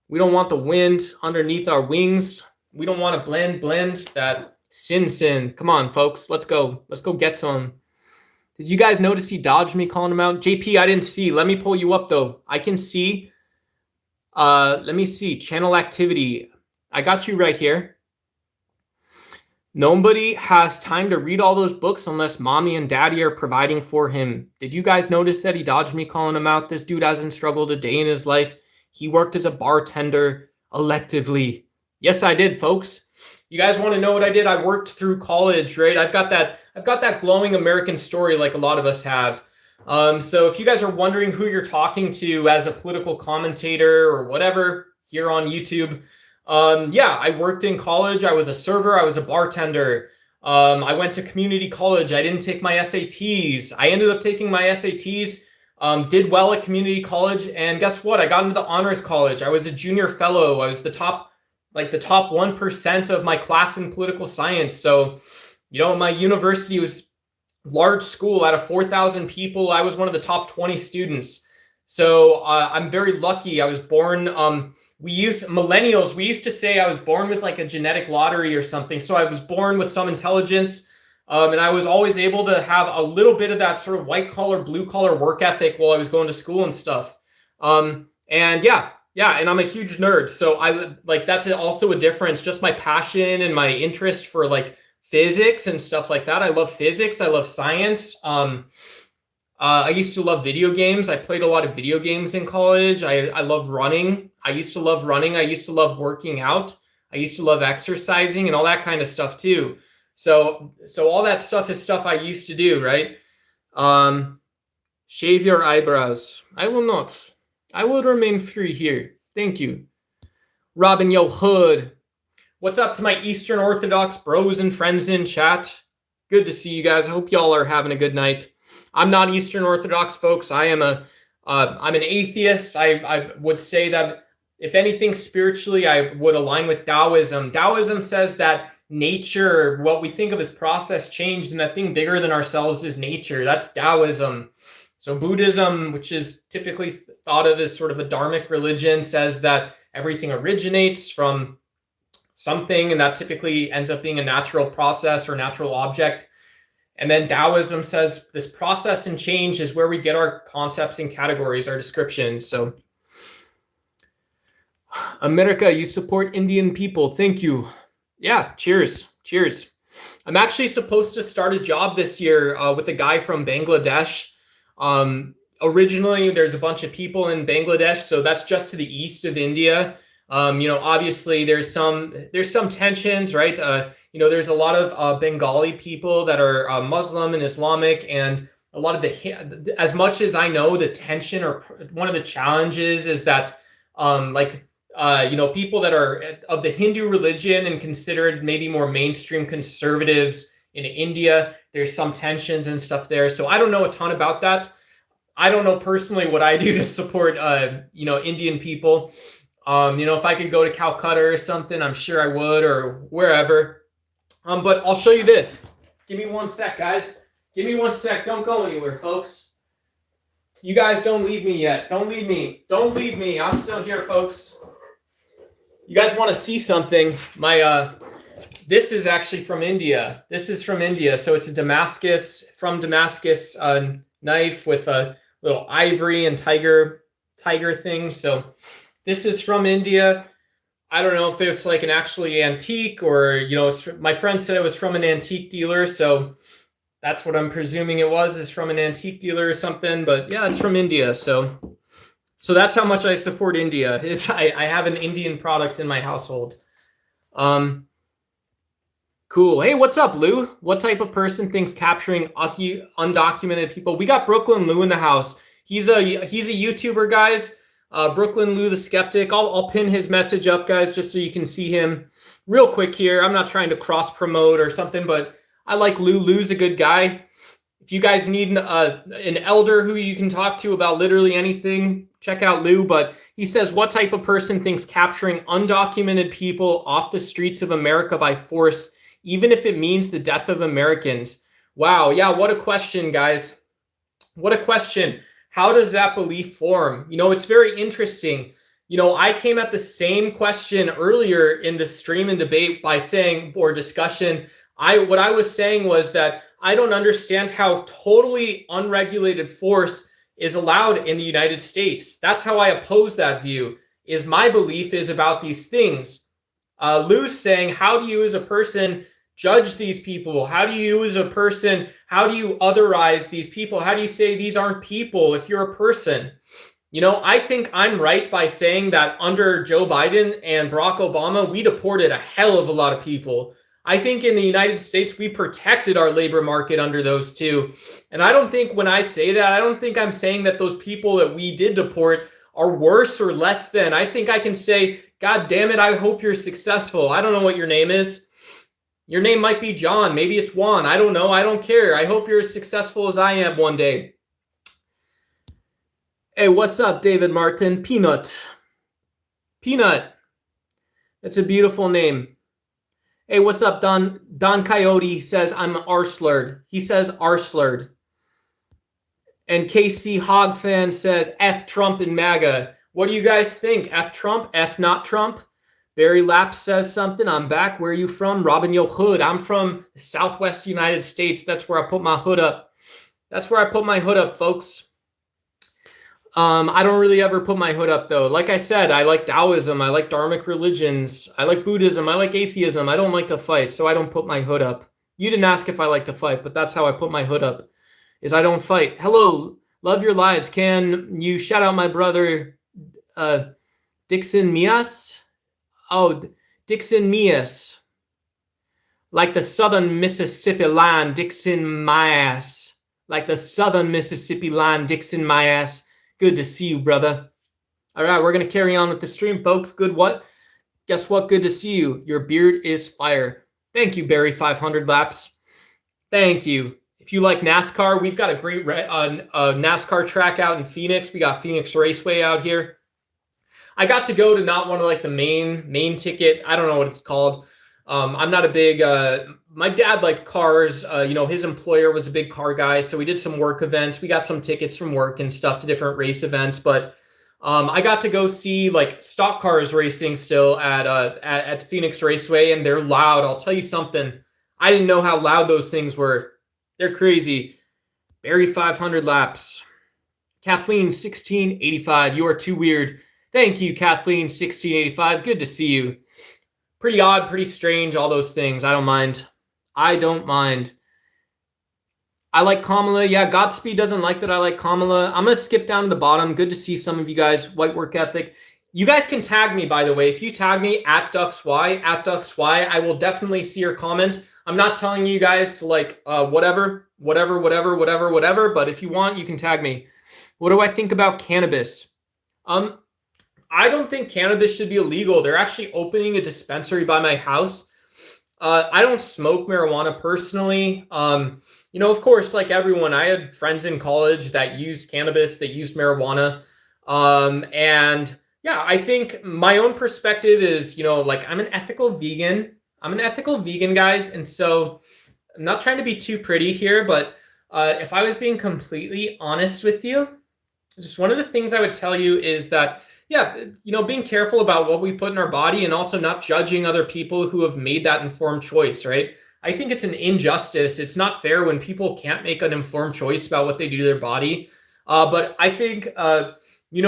We don't want the wind underneath our wings. We don't want to blend that sin. Come on, folks. Let's go. Let's go get some. Did you guys notice he dodged me calling him out? JP, I didn't see. Let me pull you up, though. I can see. Let me see. Channel activity. I got you right here. Nobody has time to read all those books unless mommy and daddy are providing for him. Did you guys notice that he dodged me calling him out? This dude hasn't struggled a day in his life. He worked as a bartender electively. Yes, I did, folks. You guys want to know what I did? I worked through college, right? I've got that glowing American story like a lot of us have. So if you guys are wondering who you're talking to as a political commentator or whatever here on YouTube, yeah, I worked in college. I was a server. I was a bartender. I went to community college. I didn't take my SATs. I ended up taking my SATs, did well at community college. And guess what? I got into the honors college. I was a junior fellow. I was the top 1% of my class in political science. So, my university was large school. Out of 4,000 people, I was one of the top 20 students. So I'm very lucky. I was born, millennials, we used to say I was born with like a genetic lottery or something. So I was born with some intelligence. And I was always able to have a little bit of that sort of white collar, blue collar work ethic while I was going to school and stuff. Yeah, and I'm a huge nerd. So that's also a difference. Just my passion and my interest for like physics and stuff like that. I love physics. I love science. I used to love video games. I played a lot of video games in college. I love running. I used to love running. I used to love working out. I used to love exercising and all that kind of stuff too. So all that stuff is stuff I used to do, right? Shave your eyebrows. I will not. I will remain free here. Thank you. Robin Yo Hood. What's up to my Eastern Orthodox bros and friends in chat? Good to see you guys. I hope y'all are having a good night. I'm not Eastern Orthodox, folks. I'm an atheist. I would say that if anything spiritually, I would align with Taoism. Taoism says that nature, what we think of as process, changed, and that thing bigger than ourselves is nature. That's Taoism. So Buddhism, which is typically thought of as sort of a dharmic religion, says that everything originates from something, and that typically ends up being a natural process or natural object. And then Taoism says this process and change is where we get our concepts and categories, our descriptions. So America, you support Indian people. Thank you. Yeah, cheers. Cheers. I'm actually supposed to start a job this year with a guy from Bangladesh. Originally, there's a bunch of people in Bangladesh, so that's just to the east of India. Obviously there's some tensions, right? There's a lot of Bengali people that are Muslim and Islamic, and a lot of as much as I know, the tension or one of the challenges is that, people that are of the Hindu religion and considered maybe more mainstream conservatives in India, there's some tensions and stuff there. So I don't know a ton about that. I don't know personally what I do to support, Indian people. If I could go to Calcutta or something, I'm sure I would, or wherever. But I'll show you this. Give me 1 sec, guys. Give me 1 sec. Don't go anywhere, folks. You guys don't leave me yet. Don't leave me. Don't leave me. I'm still here, folks. You guys want to see something? This is actually from India. This is from India. So it's a Damascus knife with a little ivory and tiger thing. So this is from India. I don't know if it's like an actually antique or, my friend said it was from an antique dealer. So that's what I'm presuming it is from an antique dealer or something. But yeah, it's from India. So that's how much I support India. I have an Indian product in my household. Cool. Hey, what's up, Lou? What type of person thinks capturing undocumented people? We got Brooklyn Lou in the house. He's a YouTuber, guys. Brooklyn Lou the Skeptic. I'll pin his message up, guys, just so you can see him real quick here. I'm not trying to cross promote or something, but I like Lou. Lou's a good guy. If you guys need an elder who you can talk to about literally anything, check out Lou. But he says, what type of person thinks capturing undocumented people off the streets of America by force, even if it means the death of Americans? Wow. Yeah. What a question, guys. What a question. How does that belief form? It's very interesting. I came at the same question earlier in the stream and debate by saying, or discussion, what I was saying was that I don't understand how totally unregulated force is allowed in the United States. That's how I oppose that view, is my belief is about these things. Lou's saying, how do you as a person judge these people? How do you as a person, how do you otherize these people? How do you say these aren't people if you're a person? I think I'm right by saying that under Joe Biden and Barack Obama, we deported a hell of a lot of people. I think in the United States, we protected our labor market under those two. And I don't think when I say that, I don't think I'm saying that those people that we did deport are worse or less than. I think I can say, God damn it, I hope you're successful. I don't know what your name is. Your name might be John. Maybe it's Juan. I don't know. I don't care. I hope you're as successful as I am one day. Hey, what's up, David Martin? Peanut. Peanut. That's a beautiful name. Hey, what's up, Don? Don Coyote says, I'm arslurd. He says arslurd. And KC Hog fan says, F Trump and MAGA. What do you guys think? F Trump? F not Trump? Barry Lapp says something. I'm back. Where are you from? Robin Yo Hood. I'm from the Southwest United States. That's where I put my hood up. That's where I put my hood up, folks. I don't really ever put my hood up, though. Like I said, I like Taoism. I like dharmic religions. I like Buddhism. I like atheism. I don't like to fight, so I don't put my hood up. You didn't ask if I like to fight, but that's how I put my hood up, is I don't fight. Hello, love your lives. Can you shout out my brother, uh, Dixon Mias? Oh, Dixon Mias. Like the southern Mississippi line, Dixon my ass. Like the southern Mississippi line, Dixon my ass. Good to see you, brother. All right, we're going to carry on with the stream, folks. Good what? Guess what? Good to see you. Your beard is fire. Thank you, Barry 500 laps. Thank you. If you like NASCAR, we've got a great NASCAR track out in Phoenix. We got Phoenix Raceway out here. I got to go to not one of like the main ticket. I don't know what it's called. I'm not a big. My dad liked cars. His employer was a big car guy, so we did some work events. We got some tickets from work and stuff to different race events. But I got to go see like stock cars racing still at Phoenix Raceway, and they're loud. I'll tell you something. I didn't know how loud those things were. They're crazy. Barry 500 laps. Kathleen 1685. You are too weird. Thank you, Kathleen 1685. Good to see you. Pretty odd, pretty strange, all those things. I don't mind. I don't mind. I like Kamala. Yeah, Godspeed doesn't like that I like Kamala. I'm going to skip down to the bottom. Good to see some of you guys. White work ethic. You guys can tag me, by the way. If you tag me at DucksY, I will definitely see your comment. I'm not telling you guys to like whatever. But if you want, you can tag me. What do I think about cannabis? I don't think cannabis should be illegal. They're actually opening a dispensary by my house. I don't smoke marijuana personally. Of course, like everyone, I had friends in college that used cannabis, that used marijuana. And yeah, I think my own perspective is, I'm an ethical vegan. I'm an ethical vegan, guys. And so I'm not trying to be too pretty here, but if I was being completely honest with you, just one of the things I would tell you is that, yeah, being careful about what we put in our body and also not judging other people who have made that informed choice, right? I think it's an injustice. It's not fair when people can't make an informed choice about what they do to their body. But I think,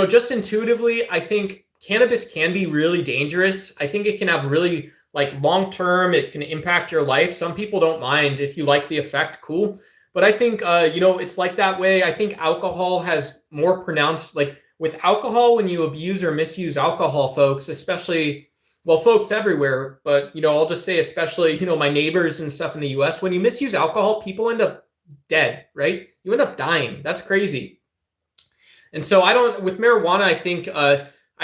just intuitively, I think cannabis can be really dangerous. I think it can have really like long term, it can impact your life. Some people don't mind if you like the effect, cool. But I think, it's like that way. I think alcohol has more pronounced, like, with alcohol, when you abuse or misuse alcohol, folks, especially, well, folks everywhere, but, I'll just say especially, my neighbors and stuff in the US, when you misuse alcohol, people end up dead, right? You end up dying. That's crazy. And so with marijuana, I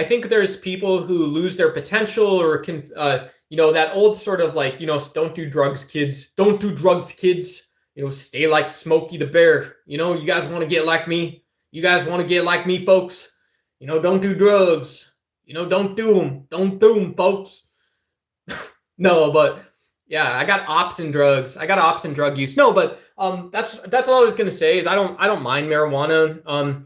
think there's people who lose their potential or can, that old sort of like, don't do drugs, kids. Don't do drugs, kids. Stay like Smokey the Bear. You guys want to get like me? You guys want to get like me, folks? Don't do drugs. Don't do them. Don't do them, folks. No, but yeah, I got ops and drugs. I got ops and drug use. No, but that's all I was gonna say is I don't mind marijuana.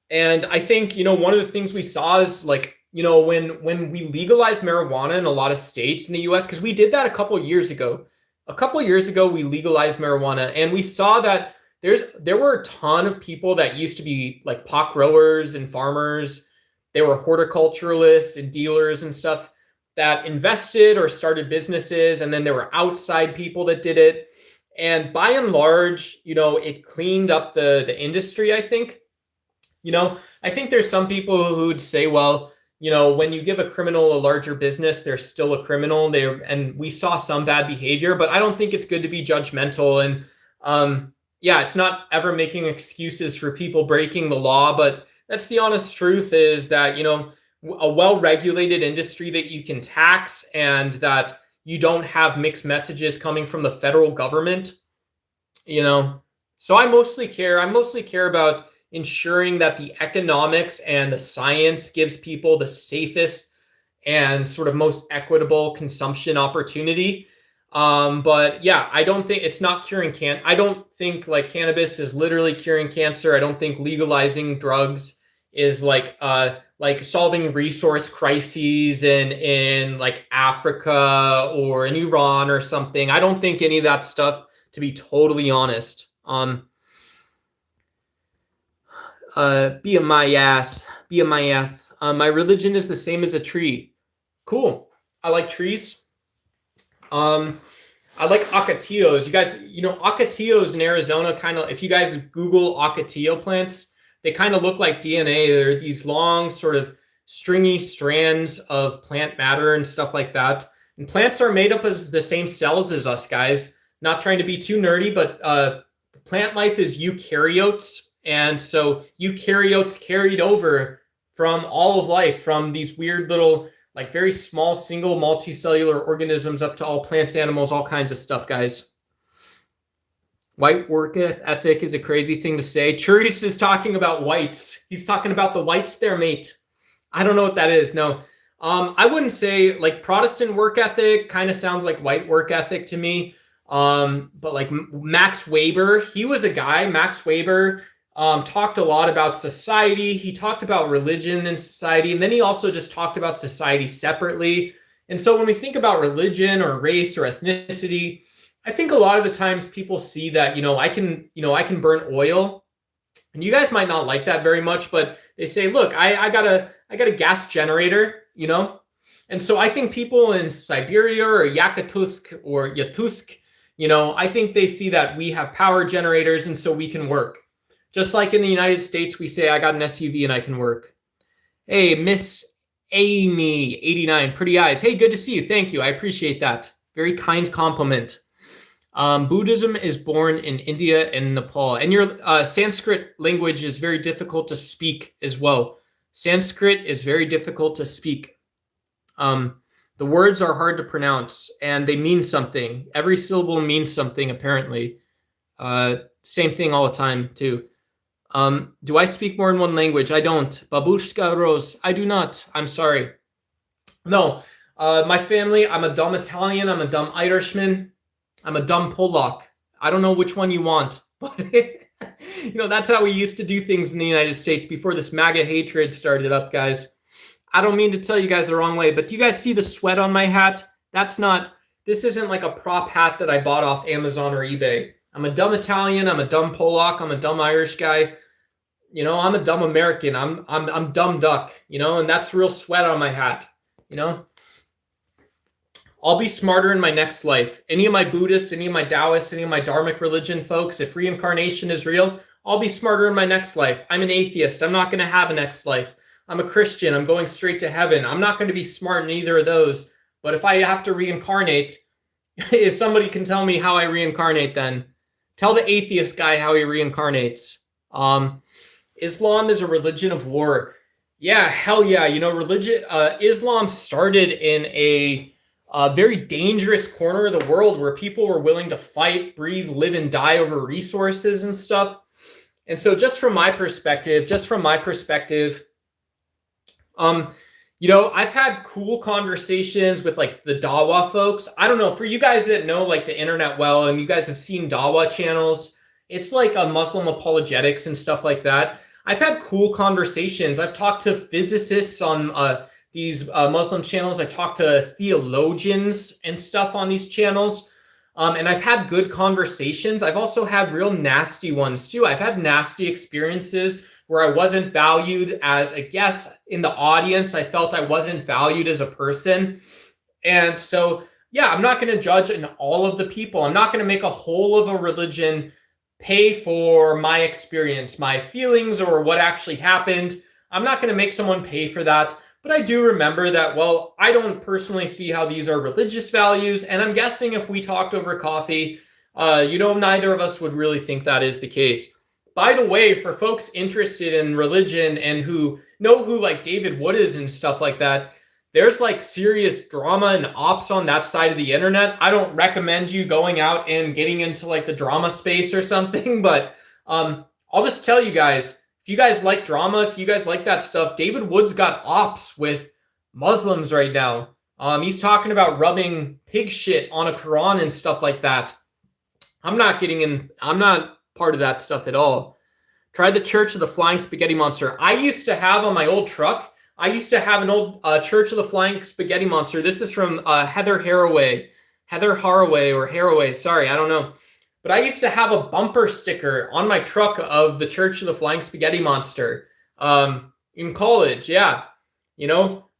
And I think one of the things we saw is like when we legalized marijuana in a lot of states in the U.S. because we did that a couple years ago. A couple years ago, we legalized marijuana, and we saw that there were a ton of people that used to be like pot growers and farmers. They were horticulturalists and dealers and stuff that invested or started businesses, and then there were outside people that did it. And by and large, it cleaned up the industry, I think. I think there's some people who would say, well, when you give a criminal a larger business, they're still a criminal. And we saw some bad behavior, but I don't think it's good to be judgmental. And yeah, it's not ever making excuses for people breaking the law, but that's the honest truth is that, a well-regulated industry that you can tax and that you don't have mixed messages coming from the federal government, So I mostly care about ensuring that the economics and the science gives people the safest and sort of most equitable consumption opportunity. But yeah, I don't think it's not curing I don't think like cannabis is literally curing cancer. I don't think legalizing drugs is like solving resource crises in like Africa or in Iran or something. I don't think any of that stuff, to be totally honest. Be a my ass. My religion is the same as a tree. Cool. I like trees. I like ocotillos. You guys, ocotillos in Arizona kind of, if you guys Google ocotillo plants, they kind of look like DNA. They're these long, sort of stringy strands of plant matter and stuff like that. And plants are made up of the same cells as us, guys. Not trying to be too nerdy, but plant life is eukaryotes. And so eukaryotes carried over from all of life, from these weird little, like very small single multicellular organisms up to all plants, animals, all kinds of stuff, guys. White work ethic is a crazy thing to say. Churice is talking about whites. He's talking about the whites there, mate. I don't know what that is. No, I wouldn't say like Protestant work ethic kind of sounds like white work ethic to me. But like Max Weber, he was a guy, Max Weber, talked a lot about society. He talked about religion and society, and then he also just talked about society separately. And so when we think about religion or race or ethnicity, I think a lot of the times people see that, I can burn oil, and you guys might not like that very much, but they say, look, I got a gas generator, and so I think people in Siberia or Yakutsk or Yatutsk, I think they see that we have power generators, and so we can work. Just like in the United States, we say, I got an SUV and I can work. Hey, Miss Amy, 89, pretty eyes. Hey, good to see you. Thank you. I appreciate that. Very kind compliment. Buddhism is born in India and Nepal. And your Sanskrit language is very difficult to speak as well. Sanskrit is very difficult to speak. The words are hard to pronounce, and they mean something. Every syllable means something, apparently. Same thing all the time, too. Do I speak more than one language? I don't. Babushka Rose, I do not. I'm sorry. No, my family, I'm a dumb Italian. I'm a dumb Irishman. I'm a dumb Polak. I don't know which one you want, but that's how we used to do things in the United States before this MAGA hatred started up, guys. I don't mean to tell you guys the wrong way, but do you guys see the sweat on my hat? This isn't like a prop hat that I bought off Amazon or eBay. I'm a dumb Italian. I'm a dumb Polak. I'm a dumb Irish guy. I'm a dumb American. I'm dumb duck, and that's real sweat on my hat, I'll be smarter in my next life. Any of my Buddhists, any of my Taoists, any of my Dharmic religion folks, if reincarnation is real, I'll be smarter in my next life. I'm an atheist. I'm not going to have a next life. I'm a Christian. I'm going straight to heaven. I'm not going to be smart in either of those. But if I have to reincarnate, if somebody can tell me how I reincarnate, then tell the atheist guy how he reincarnates. Islam is a religion of war. Yeah, hell yeah. Islam started in a very dangerous corner of the world where people were willing to fight, breathe, live, and die over resources and stuff. And so just from my perspective, I've had cool conversations with like the Dawa folks. I don't know, for you guys that know like the internet well, and you guys have seen Dawa channels, it's like a Muslim apologetics and stuff like that. I've had cool conversations. I've talked to physicists on these Muslim channels. I've talked to theologians and stuff on these channels. And I've had good conversations. I've also had real nasty ones too. I've had nasty experiences where I wasn't valued as a guest in the audience. I felt I wasn't valued as a person. And so, yeah, I'm not going to judge in all of the people. I'm not going to make a whole of a religion pay for my experience, my feelings, or what actually happened. I'm not going to make someone pay for that. But I do remember that, well, I don't personally see how these are religious values. And I'm guessing if we talked over coffee, neither of us would really think that is the case. By the way, for folks interested in religion and who know who like David Wood is and stuff like that, there's like serious drama and ops on that side of the internet. I don't recommend you going out and getting into like the drama space or something, but I'll just tell you guys, if you guys like drama, if you guys like that stuff, David Wood's got ops with Muslims right now. He's talking about rubbing pig shit on a Quran and stuff like that. I'm not part of that stuff at all. Try the Church of the Flying Spaghetti Monster. I used to have on my old truck, I used to have an old Church of the Flying Spaghetti Monster. This is from Heather Haraway, sorry, I don't know. But I used to have a bumper sticker on my truck of the Church of the Flying Spaghetti Monster in college. Yeah.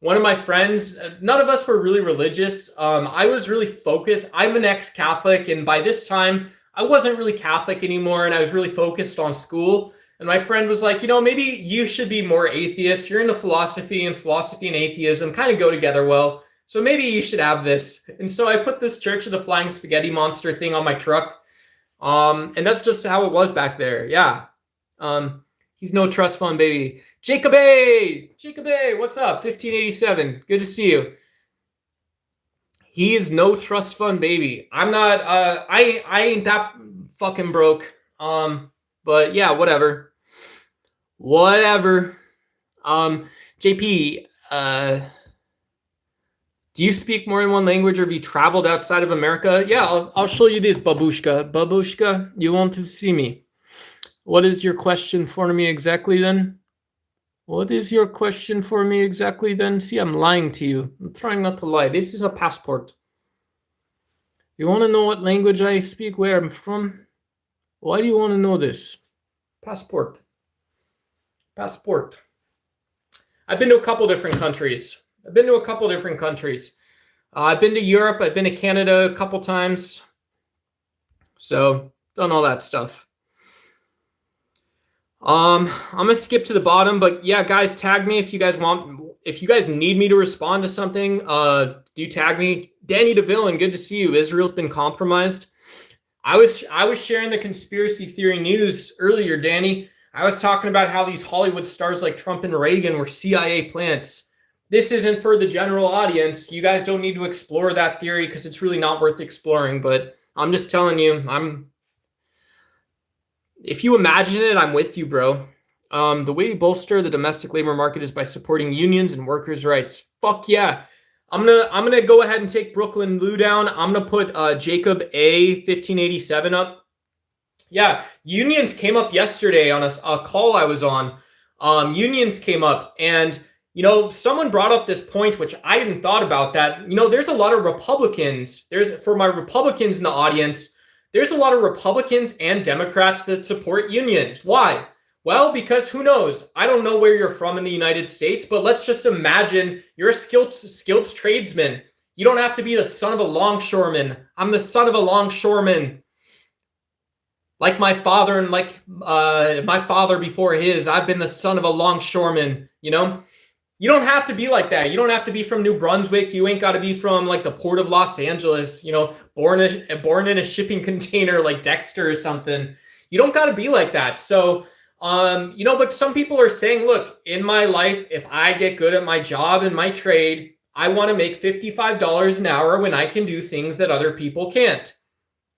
one of my friends, none of us were really religious. I was really focused. I'm an ex-Catholic, and by this time, I wasn't really Catholic anymore, and I was really focused on school. And my friend was like, maybe you should be more atheist. You're into philosophy, and philosophy and atheism kind of go together well. So maybe you should have this. And so I put this Church of the Flying Spaghetti Monster thing on my truck. And that's just how it was back there. Yeah. He's no trust fund baby. Jacob A, what's up? 1587. Good to see you. He is no trust fund baby. I'm not. I ain't that fucking broke. But yeah, whatever. JP. Do you speak more than one language, or have you traveled outside of America? Yeah, I'll show you this, babushka. Babushka, you want to see me? What is your question for me exactly then? What is your question for me exactly then? See, I'm lying to you. I'm trying not to lie. This is a passport. You want to know what language I speak, where I'm from? Why do you want to know this? Passport. I've been to a couple different countries. I've been to Europe. I've been to Canada a couple times. So, done all that stuff. I'm gonna skip to the bottom, but yeah, guys, tag me if you guys want. If you guys need me to respond to something, do tag me. Danny DeVillen, good to see you. Israel's been compromised. I was sharing the conspiracy theory news earlier, Danny. I was talking about how these Hollywood stars like Trump and Reagan were CIA plants. This isn't for the general audience. You guys don't need to explore that theory because it's really not worth exploring. But I'm just telling you, if you imagine it, I'm with you, bro. The way you bolster the domestic labor market is by supporting unions and workers' rights. Fuck yeah. I'm gonna go ahead and take Brooklyn Lou down. I'm gonna put Jacob A 1587 up. Yeah, unions came up yesterday on a call I was on. Unions came up, and someone brought up this point, which I hadn't thought about. That there's a lot of Republicans. For my Republicans in the audience, there's a lot of Republicans and Democrats that support unions. Why? Well, because who knows? I don't know where you're from in the United States, but let's just imagine you're a skilled tradesman. You don't have to be the son of a longshoreman. I'm the son of a longshoreman. Like my father and like my father before his, I've been the son of a longshoreman, You don't have to be like that. You don't have to be from New Brunswick. You ain't got to be from like the port of Los Angeles, born in a shipping container like Dexter or something. You don't got to be like that. So, but some people are saying, look, in my life, if I get good at my job and my trade, I want to make $55 an hour when I can do things that other people can't.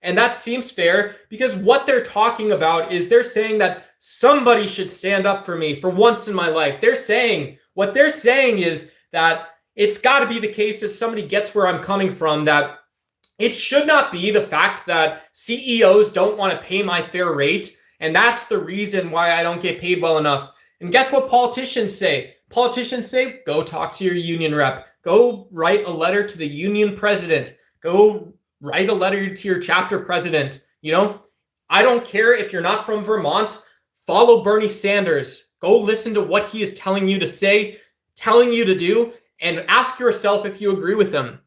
And that seems fair because what they're talking about is they're saying that somebody should stand up for me for once in my life. What they're saying is that it's got to be the case that somebody gets where I'm coming from, that it should not be the fact that CEOs don't want to pay my fair rate. And that's the reason why I don't get paid well enough. And guess what politicians say? Politicians say, go talk to your union rep. Go write a letter to the union president. Go write a letter to your chapter president. I don't care if you're not from Vermont. Follow Bernie Sanders. Go listen to what he is telling you to say, telling you to do, and ask yourself if you agree with him.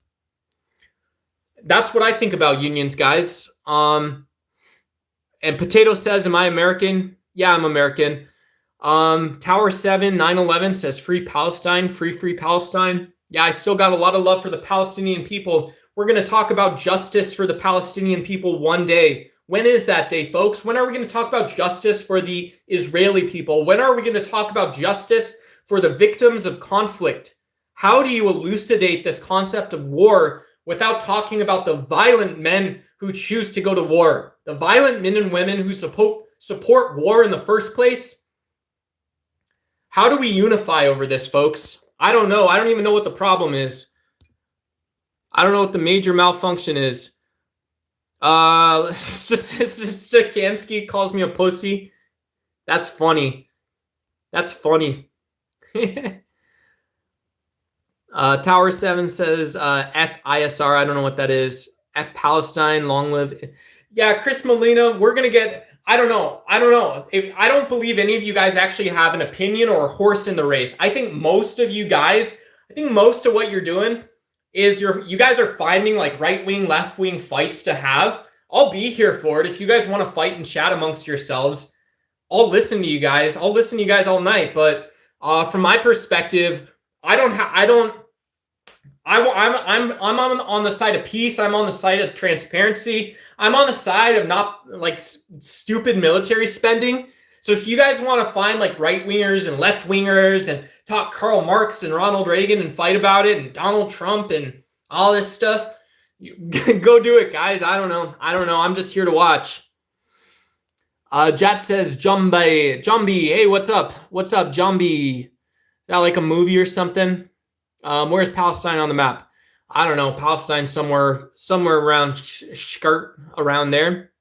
That's what I think about unions, guys. And Potato says, am I American? Yeah, I'm American. Tower 7, 9/11 says free Palestine, free Palestine. Yeah, I still got a lot of love for the Palestinian people. We're going to talk about justice for the Palestinian people one day. When is that day, folks? When are we going to talk about justice for the Israeli people? When are we going to talk about justice for the victims of conflict? How do you elucidate this concept of war without talking about the violent men who choose to go to war? The violent men and women who support war in the first place? How do we unify over this, folks? I don't know. I don't even know what the problem is. I don't know what the major malfunction is. Stakansky calls me a pussy. That's funny. Tower 7 says FISR. I don't know what that is. F Palestine, long live. Yeah, Chris Molina, we're going to get... I don't know. I don't believe any of you guys actually have an opinion or a horse in the race. I think most of you guys I think most of what you're doing is you guys are finding like right wing, left wing fights to have. I'll be here for it. If you guys want to fight and chat amongst yourselves, I'll listen to you guys. I'll listen to you guys all night. But from my perspective, I don't have. I don't. I'm on the side of peace. I'm on the side of transparency. I'm on the side of not like stupid military spending. So if you guys want to find like right wingers and left wingers and talk Karl Marx and Ronald Reagan and fight about it and Donald Trump and all this stuff, go do it, guys. I don't know. I'm just here to watch. Jat says Jumby. Hey, what's up? What's up, Jumby? Is that like a movie or something? Where's Palestine on the map? I don't know. Palestine somewhere around skirt around there.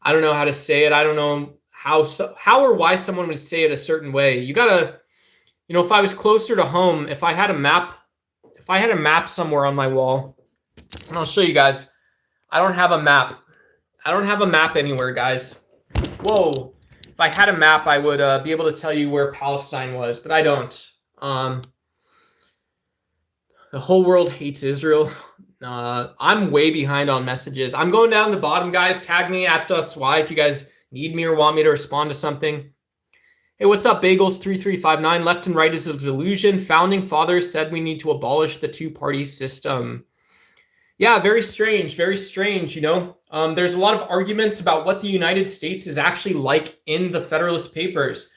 I don't know how to say it. I don't know how or why someone would say it a certain way. You gotta, if I was closer to home, if I had a map somewhere on my wall, and I'll show you guys. I don't have a map. I don't have a map anywhere, guys. Whoa. If I had a map, I would be able to tell you where Palestine was, but I don't. The whole world hates Israel. I'm way behind on messages. I'm going down the bottom, guys. Tag me at @why if you guys need me or want me to respond to something. Hey, what's up, Bagels3359? Left and right is a delusion. Founding fathers said we need to abolish the two-party system. Yeah, very strange, very strange, There's a lot of arguments about what the United States is actually like in the Federalist Papers.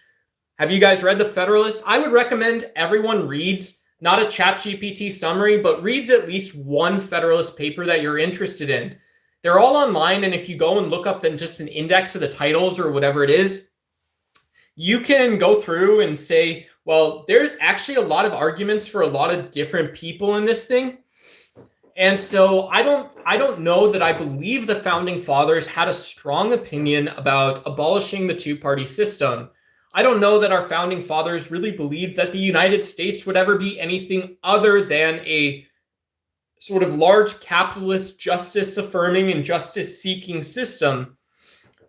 Have you guys read the Federalist? I would recommend everyone reads, not a ChatGPT summary, but reads at least one Federalist paper that you're interested in. They're all online, and if you go and look up in just an index of the titles or whatever it is, you can go through and say, well, there's actually a lot of arguments for a lot of different people in this thing. And so I don't know that I believe the founding fathers had a strong opinion about abolishing the two-party system. I don't know that our founding fathers really believed that the United States would ever be anything other than a sort of large capitalist justice-affirming and justice-seeking system.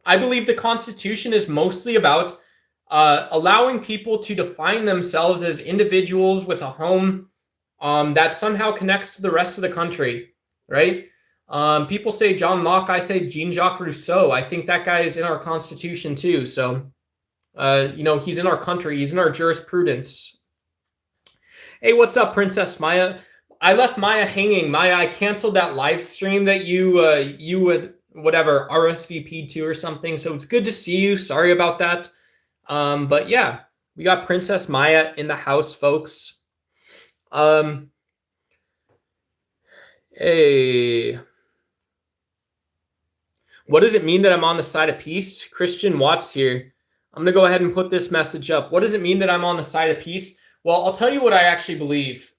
I believe the Constitution is mostly about allowing people to define themselves as individuals with a home that somehow connects to the rest of the country, right? People say John Locke, I say Jean-Jacques Rousseau. I think that guy is in our Constitution too. So, he's in our country. He's in our jurisprudence. Hey, what's up, Princess Maya? I left Maya hanging. Maya, I canceled that live stream that you would whatever RSVP to or something. So it's good to see you. Sorry about that. But yeah, we got Princess Maya in the house, folks. Hey, what does it mean that I'm on the side of peace? Christian Watts here. I'm going to go ahead and put this message up. What does it mean that I'm on the side of peace? Well, I'll tell you what I actually believe.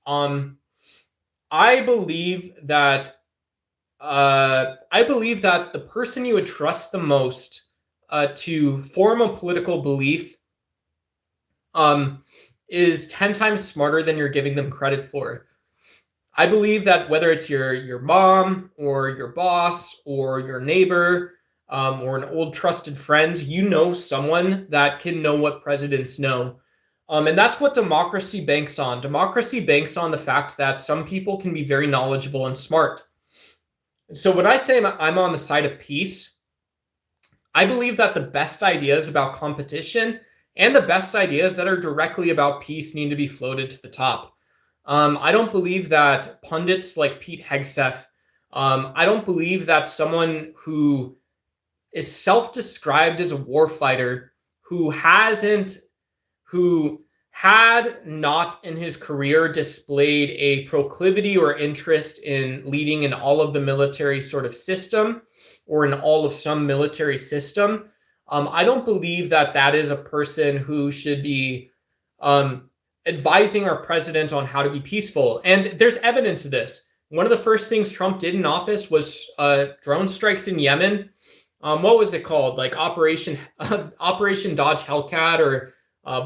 I believe that the person you would trust the most to form a political belief is 10 times smarter than you're giving them credit for. I believe that whether it's your mom or your boss or your neighbor or an old trusted friend, someone that can know what presidents know. And that's what democracy banks on. Democracy banks on the fact that some people can be very knowledgeable and smart. So when I say I'm on the side of peace, I believe that the best ideas about competition and the best ideas that are directly about peace need to be floated to the top. I don't believe that pundits like Pete Hegseth, I don't believe that someone who is self-described as a warfighter, who had not in his career displayed a proclivity or interest in leading in all of the military sort of system or in all of some military system. I don't believe that is a person who should be advising our president on how to be peaceful. And there's evidence of this. One of the first things Trump did in office was drone strikes in Yemen. What was it called? Like Operation Dodge Hellcat or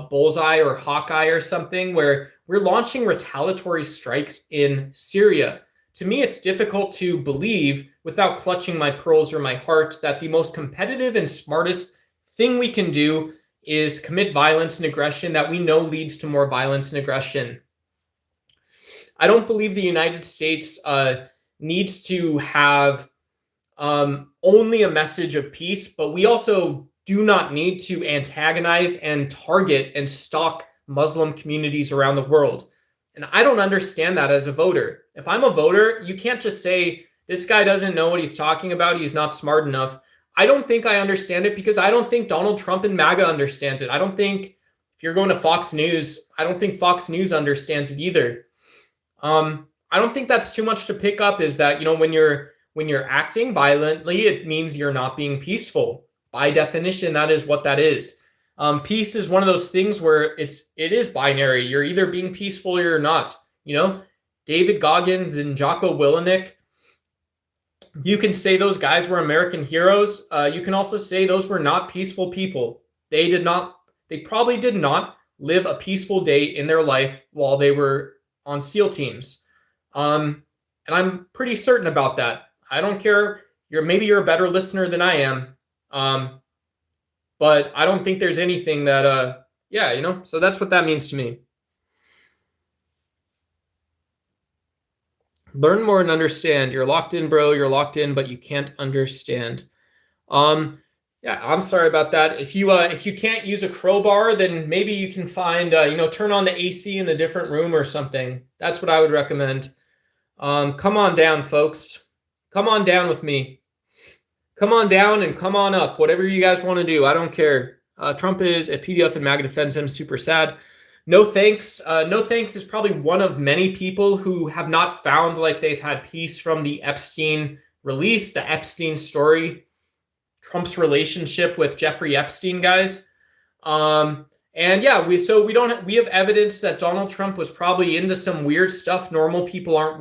Bullseye or Hawkeye or something, where we're launching retaliatory strikes in Syria. To me, it's difficult to believe, without clutching my pearls or my heart, that the most competitive and smartest thing we can do is commit violence and aggression that we know leads to more violence and aggression. I don't believe the United States needs to have only a message of peace, but we also do not need to antagonize and target and stalk Muslim communities around the world. And I don't understand that as a voter. If I'm a voter, you can't just say, this guy doesn't know what he's talking about, he's not smart enough. I don't think I understand it because I don't think Donald Trump and MAGA understands it. I don't think, if you're going to Fox News, I don't think Fox News understands it either. I don't think that's too much to pick up, is that, when you're acting violently, it means you're not being peaceful. By definition, that is what that is. Peace is one of those things where it is binary. You're either being peaceful or you're not. David Goggins and Jocko Willenick, you can say those guys were American heroes. You can also say those were not peaceful people. They probably did not live a peaceful day in their life while they were on SEAL teams. And I'm pretty certain about that. I don't care. Maybe you're a better listener than I am. But I don't think there's anything that, so that's what that means to me. Learn more and understand. You're locked in, bro. You're locked in, but you can't understand. I'm sorry about that. If you can't use a crowbar, then maybe you can find, turn on the AC in a different room or something. That's what I would recommend. Come on down, folks. Come on down with me. Come on down and come on up. Whatever you guys want to do. I don't care. Trump is a PDF and MAGA defends him. Super sad. No thanks. No thanks is probably one of many people who have not found like they've had peace from the Epstein release, the Epstein story, Trump's relationship with Jeffrey Epstein, guys. We have evidence that Donald Trump was probably into some weird stuff normal people aren't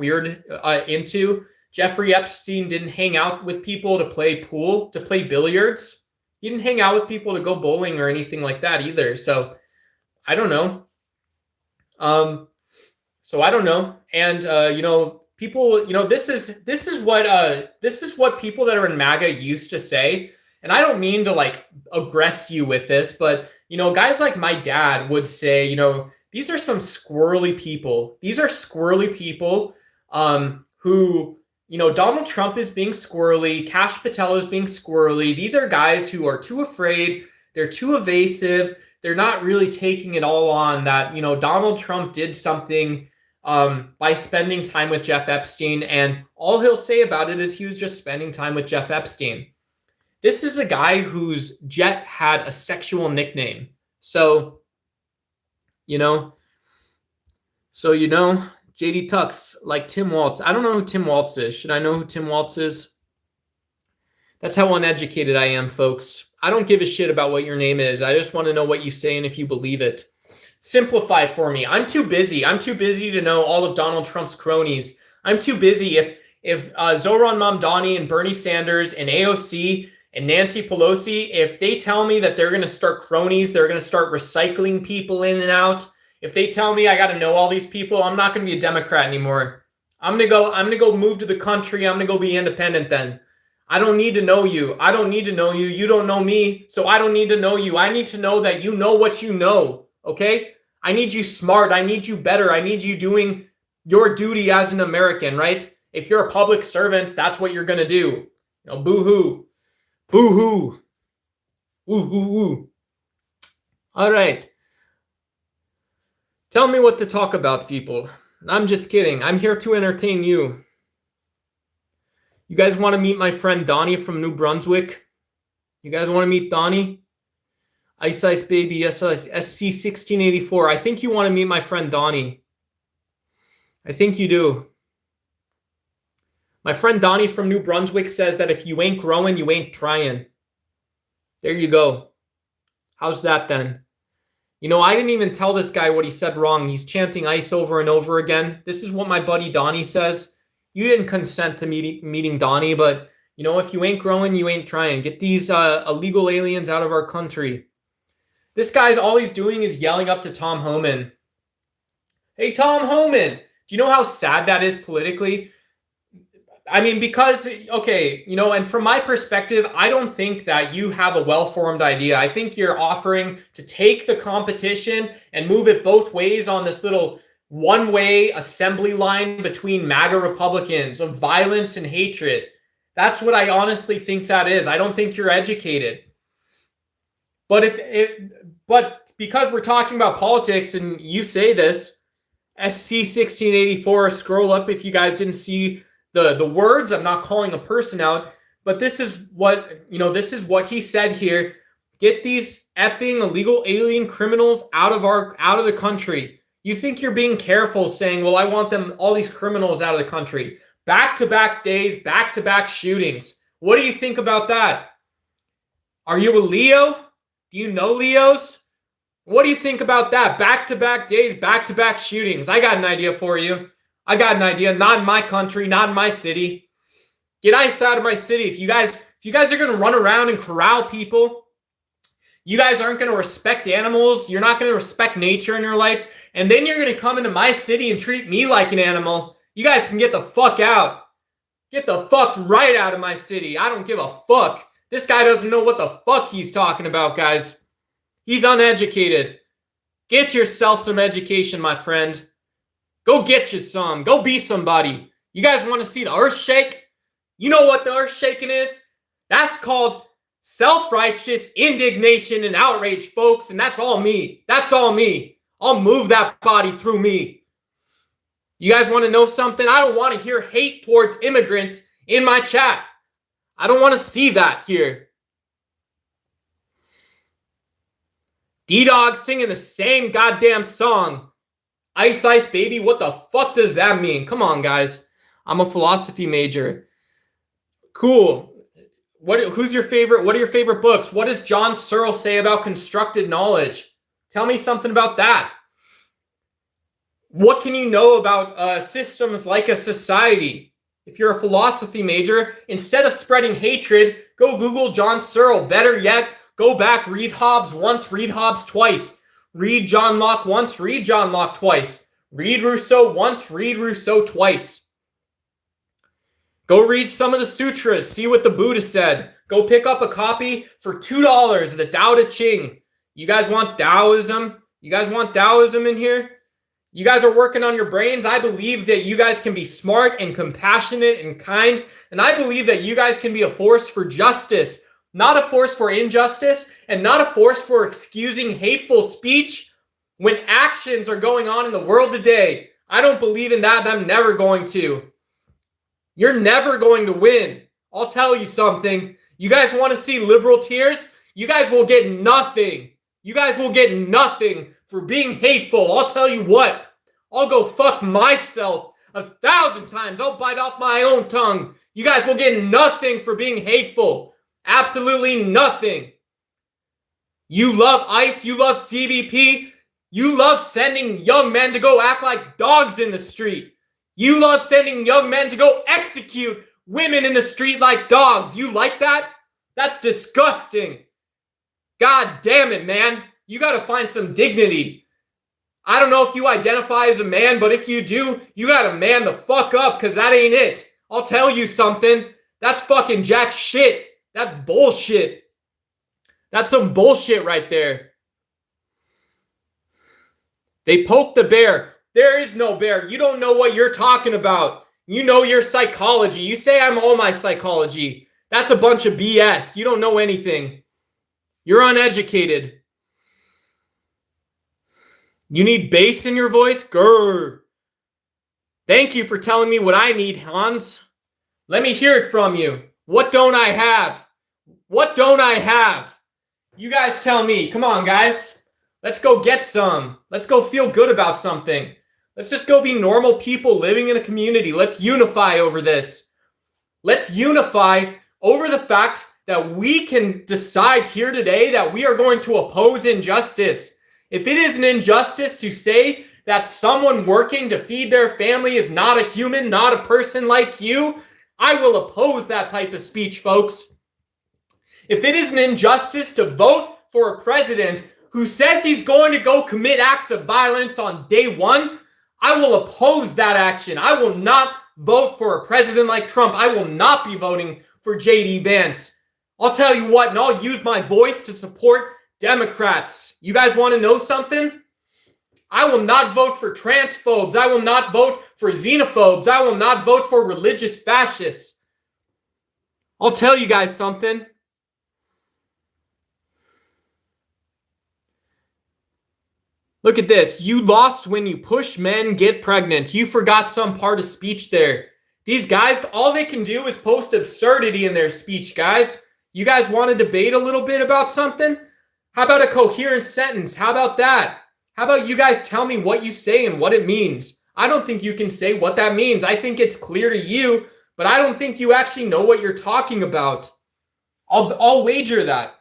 into. Jeffrey Epstein didn't hang out with people to play pool, to play billiards. He didn't hang out with people to go bowling or anything like that either. So I don't know. And people, this is what people that are in MAGA used to say. And I don't mean to like aggress you with this, but guys like my dad would say, these are some squirrely people. These are squirrely people who, Donald Trump is being squirrely. Kash Patel is being squirrely. These are guys who are too afraid. They're too evasive. They're not really taking it all on that, Donald Trump did something by spending time with Jeff Epstein. And all he'll say about it is he was just spending time with Jeff Epstein. This is a guy whose jet had a sexual nickname. So, JD Tux, like Tim Waltz. I don't know who Tim Waltz is. Should I know who Tim Waltz is? That's how uneducated I am, folks. I don't give a shit about what your name is. I just want to know what you say and if you believe it. Simplify for me. I'm too busy. I'm too busy to know all of Donald Trump's cronies. I'm too busy. If Zohran Mamdani and Bernie Sanders and AOC and Nancy Pelosi, if they tell me that they're going to start cronies, they're going to start recycling people in and out. If they tell me I got to know all these people, I'm not going to be a Democrat anymore. I'm going to go move to the country. I'm going to go be independent then. I don't need to know you. I don't need to know you. You don't know me, so I don't need to know you. I need to know that you know what you know, okay? I need you smart. I need you better. I need you doing your duty as an American, right? If you're a public servant, that's what you're going to do. Boo-hoo. Boo-hoo. Woo-hoo-woo. All right. Tell me what to talk about, people. I'm just kidding. I'm here to entertain you. You guys want to meet my friend Donnie from New Brunswick? You guys want to meet Donnie? Ice Ice Baby, SC1684. I think you want to meet my friend Donnie. I think you do. My friend Donnie from New Brunswick says that if you ain't growing, you ain't trying. There you go. How's that then? I didn't even tell this guy what he said wrong. He's chanting ICE over and over again. This is what my buddy Donnie says. You didn't consent to meeting Donnie, but, if you ain't growing, you ain't trying. Get these illegal aliens out of our country. This guy's, all he's doing is yelling up to Tom Homan. Hey, Tom Homan, do you know how sad that is politically? I mean, because, and from my perspective, I don't think that you have a well-formed idea. I think you're offering to take the competition and move it both ways on this little one-way assembly line between MAGA Republicans of violence and hatred. That's what I honestly think that is. I don't think you're educated. But because we're talking about politics and you say this, SC1684, scroll up if you guys didn't see the words. I'm not calling a person out, but this is what, this is what he said here. Get these effing illegal alien criminals out of the country. You think you're being careful saying, well, I want all these criminals out of the country. Back-to-back days, back-to-back shootings. What do you think about that? Are you a Leo? Do you know Leos? What do you think about that? Back-to-back days, back-to-back shootings. I got an idea for you. I got an idea. Not in my country, not in my city. Get ice out of my city. If you guys are going to run around and corral people, you guys aren't going to respect animals. You're not going to respect nature in your life. And then you're going to come into my city and treat me like an animal. You guys can get the fuck out. Get the fuck right out of my city. I don't give a fuck. This guy doesn't know what the fuck he's talking about, guys. He's uneducated. Get yourself some education, my friend. Go get you some. Go be somebody. You guys want to see the earth shake? You know what the earth shaking is? That's called self-righteous indignation and outrage, folks. And that's all me. That's all me. I'll move that body through me. You guys want to know something? I don't want to hear hate towards immigrants in my chat. I don't want to see that here. D-Dog singing the same goddamn song. Ice Ice Baby, what the fuck does that mean? Come on, guys. I'm a philosophy major. Cool. Who's your favorite? What are your favorite books? What does John Searle say about constructed knowledge? Tell me something about that. What can you know about systems like a society? If you're a philosophy major, instead of spreading hatred, go Google John Searle. Better yet, go back, read Hobbes once, read Hobbes twice. Read John Locke once, read John Locke twice. Read Rousseau once, read Rousseau twice. Go read some of the sutras, see what the Buddha said. Go pick up a copy for $2 of the Tao Te Ching. You guys want Taoism? You guys want Taoism in here? You guys are working on your brains. I believe that you guys can be smart and compassionate and kind. And I believe that you guys can be a force for justice, not a force for injustice, and not a force for excusing hateful speech when actions are going on in the world today. I don't believe in that, and I'm never going to. You're never going to win. I'll tell you something. You guys want to see liberal tears? You guys will get nothing. You guys will get nothing for being hateful. I'll tell you what. I'll go fuck myself 1,000 times. I'll bite off my own tongue. You guys will get nothing for being hateful. Absolutely nothing. You love ICE. You love CBP. You love sending young men to go act like dogs in the street. You love sending young men to go execute women in the street like dogs. You like that? That's disgusting. God damn it, man. You got to find some dignity. I don't know if you identify as a man, but if you do, you got to man the fuck up, because that ain't it. I'll tell you something. That's fucking jack shit. That's bullshit. That's some bullshit right there. They poke the bear. There is no bear. You don't know what you're talking about. You know your psychology. You say I'm all my psychology. That's a bunch of BS. You don't know anything. You're uneducated. You need bass in your voice? Grr. Thank you for telling me what I need, Hans. Let me hear it from you. What don't I have? What don't I have? You guys tell me. Come on, guys. Let's go get some. Let's go feel good about something. Let's just go be normal people living in a community. Let's unify over this. Let's unify over the fact that we can decide here today that we are going to oppose injustice. If it is an injustice to say that someone working to feed their family is not a human, not a person like you, I will oppose that type of speech, folks. If it is an injustice to vote for a president who says he's going to go commit acts of violence on day one, I will oppose that action. I will not vote for a president like Trump. I will not be voting for J.D. Vance. I'll tell you what, and I'll use my voice to support Democrats. You guys want to know something? I will not vote for transphobes. I will not vote for xenophobes. I will not vote for religious fascists. I'll tell you guys something. Look at this. You lost when you push men get pregnant. You forgot some part of speech there. These guys, all they can do is post absurdity in their speech, guys. You guys want to debate a little bit about something? How about a coherent sentence? How about that? How about you guys tell me what you say and what it means? I don't think you can say what that means. I think it's clear to you, but I don't think you actually know what you're talking about. I'll wager that.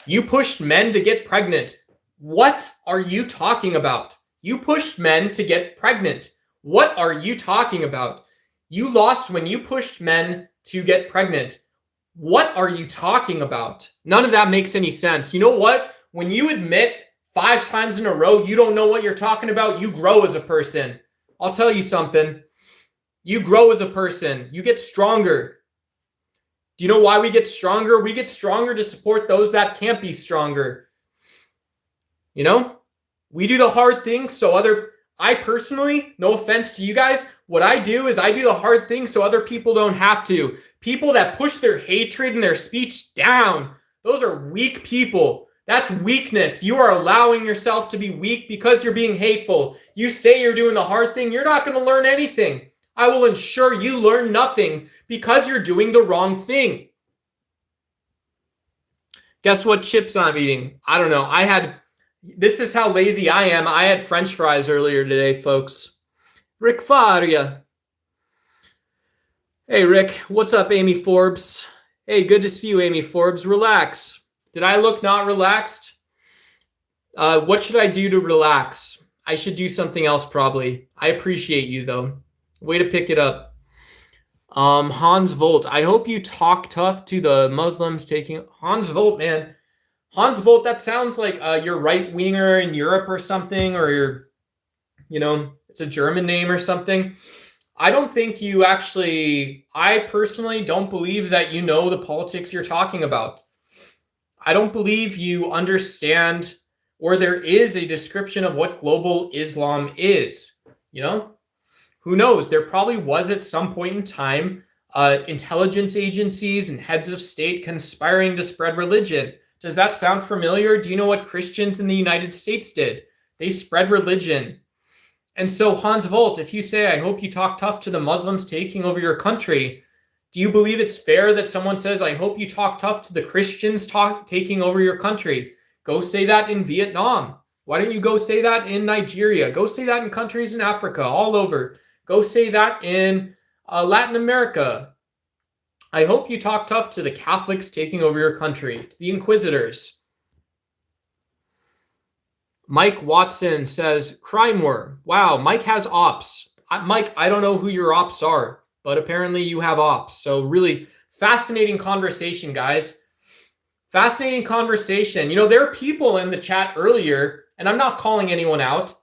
You pushed men to get pregnant. What are you talking about? You pushed men to get pregnant. What are you talking about? You lost when you pushed men to get pregnant. What are you talking about? None of that makes any sense. You know what? When you admit 5 times in a row you don't know what you're talking about, you grow as a person. I'll tell you something. You grow as a person. You get stronger. Do you know why we get stronger? We get stronger to support those that can't be stronger. You know, we do the hard things so I personally, no offense to you guys, what I do is I do the hard things so other people don't have to. People that push their hatred and their speech down, those are weak people. That's weakness. You are allowing yourself to be weak because you're being hateful. You say you're doing the hard thing. You're not going to learn anything. I will ensure you learn nothing because you're doing the wrong thing. Guess what chips I'm eating? I don't know. This is how lazy I am. I had French fries earlier today, folks. Rick Faria. Hey, Rick. What's up, Amy Forbes? Hey, good to see you, Amy Forbes. Relax. Did I look not relaxed? What should I do to relax? I should do something else, probably. I appreciate you, though. Way to pick it up. Hans Volt. I hope you talk tough to the Muslims taking... Hans Volt, man. Hans Volt, that sounds like you're right-winger in Europe or something, or it's a German name or something. I don't think you actually, I personally don't believe that you know the politics you're talking about. I don't believe you understand, or there is a description of what global Islam is, Who knows? There probably was at some point in time intelligence agencies and heads of state conspiring to spread religion. Does that sound familiar? Do you know what Christians in the United States did? They spread religion. And so, Hans Volt, if you say, I hope you talk tough to the Muslims taking over your country, do you believe it's fair that someone says, I hope you talk tough to the Christians taking over your country? Go say that in Vietnam. Why don't you go say that in Nigeria? Go say that in countries in Africa, all over. Go say that in Latin America. I hope you talk tough to the Catholics taking over your country, to the Inquisitors. Mike Watson says, crime war. Wow, Mike has ops. Mike, I don't know who your ops are, but apparently you have ops. So really fascinating conversation, guys. Fascinating conversation. There are people in the chat earlier, and I'm not calling anyone out,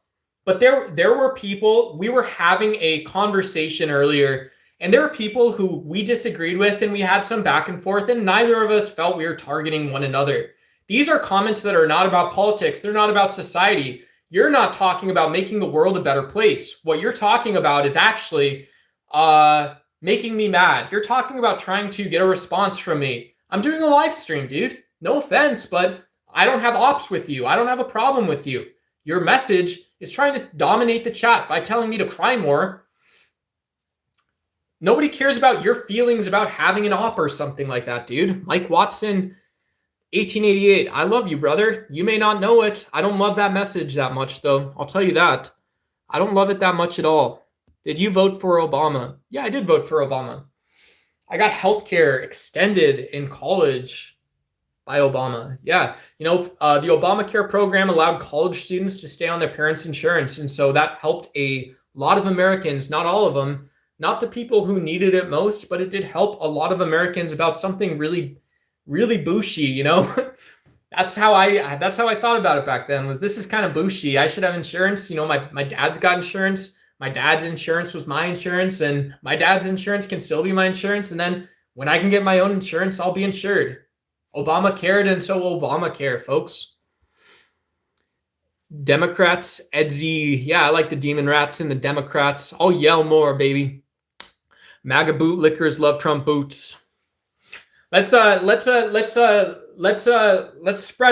but there were people, we were having a conversation earlier, and there were people who we disagreed with, and we had some back and forth, and neither of us felt we were targeting one another. These are comments that are not about politics. They're not about society. You're not talking about making the world a better place. What you're talking about is actually making me mad. You're talking about trying to get a response from me. I'm doing a live stream, dude. No offense, but I don't have ops with you. I don't have a problem with you. Your message is trying to dominate the chat by telling me to cry more. Nobody cares about your feelings about having an op or something like that, dude. Mike Watson, 1888. I love you, brother. You may not know it. I don't love that message that much, though. I'll tell you that. I don't love it that much at all. Did you vote for Obama? Yeah, I did vote for Obama. I got healthcare extended in college by Obama. Yeah, the Obamacare program allowed college students to stay on their parents' insurance. And so that helped a lot of Americans, not all of them, not the people who needed it most, but it did help a lot of Americans about something really, really bushy, That's how I thought about it back then, was this is kind of bushy. I should have insurance. My dad's got insurance. My dad's insurance was my insurance, and my dad's insurance can still be my insurance. And then when I can get my own insurance, I'll be insured. Obama cared, and so will Obamacare, folks. Democrats, Edsy. Yeah, I like the Demon Rats and the Democrats. I'll yell more, baby. MAGA bootlickers love Trump boots. Let's spread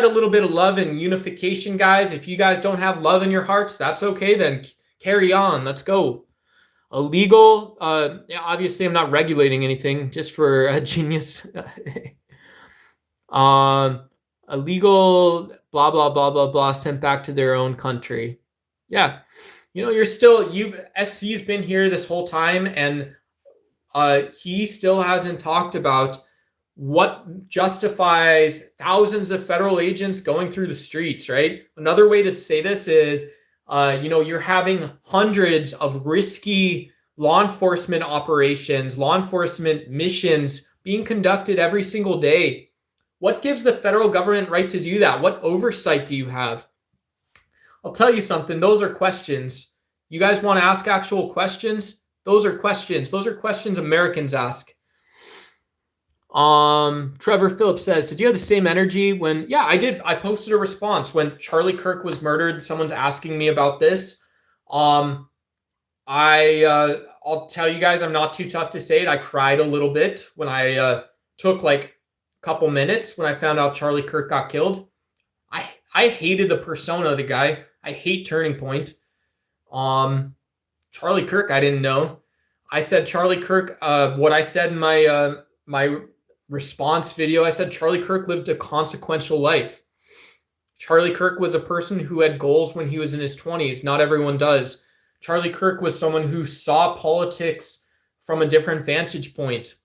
a little bit of love and unification, guys. If you guys don't have love in your hearts, that's okay. Then carry on. Let's go. Illegal. Yeah, obviously, I'm not regulating anything. Just for a genius. Illegal. Blah blah blah blah blah. Sent back to their own country. Yeah, you're still SC's been here this whole time, and he still hasn't talked about what justifies thousands of federal agents going through the streets, right? Another way to say this is, you're having hundreds of risky law enforcement operations, law enforcement missions being conducted every single day. What gives the federal government right to do that? What oversight do you have? I'll tell you something. Those are questions. You guys want to ask actual questions? Those are questions. Those are questions Americans ask. Trevor Phillips says, did you have the same energy when, yeah, I did. I posted a response when Charlie Kirk was murdered. Someone's asking me about this. I'll tell you guys, I'm not too tough to say it. I cried a little bit when I took like a couple minutes when I found out Charlie Kirk got killed. I hated the persona of the guy. I hate Turning Point. Charlie Kirk, I didn't know. I said Charlie Kirk, what I said in my response video, I said Charlie Kirk lived a consequential life. Charlie Kirk was a person who had goals when he was in his 20s. Not everyone does. Charlie Kirk was someone who saw politics from a different vantage point.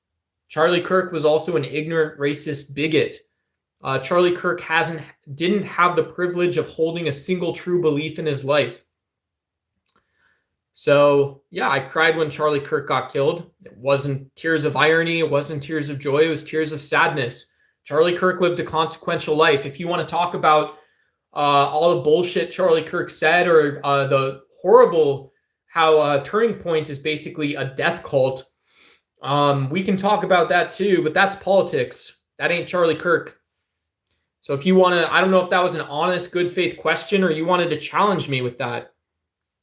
Charlie Kirk was also an ignorant, racist bigot. Charlie Kirk didn't have the privilege of holding a single true belief in his life. So, yeah, I cried when Charlie Kirk got killed. It wasn't tears of irony. It wasn't tears of joy. It was tears of sadness. Charlie Kirk lived a consequential life. If you want to talk about all the bullshit Charlie Kirk said, or the horrible how Turning Point is basically a death cult, we can talk about that too, but that's politics. That ain't Charlie Kirk. So if you want to, I don't know if that was an honest, good faith question or you wanted to challenge me with that.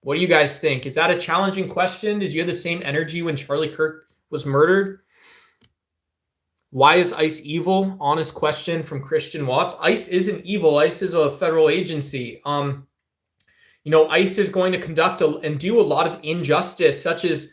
What do you guys think? Is that a challenging question? Did you have the same energy when Charlie Kirk was murdered? Why is ICE evil? Honest question from Christian Watts. ICE isn't evil. ICE is a federal agency. ICE is going to conduct and do a lot of injustice, such as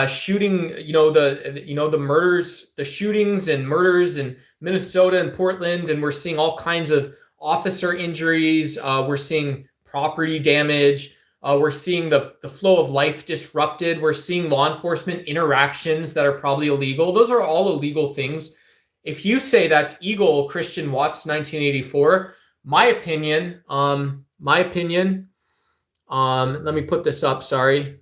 shooting, the murders, the shootings and murders in Minnesota and Portland, and we're seeing all kinds of officer injuries. We're seeing property damage. We're seeing the flow of life disrupted. We're seeing law enforcement interactions that are probably illegal. Those are all illegal things. If you say that's illegal, Christian Watts, 1984, my opinion, let me put this up, sorry.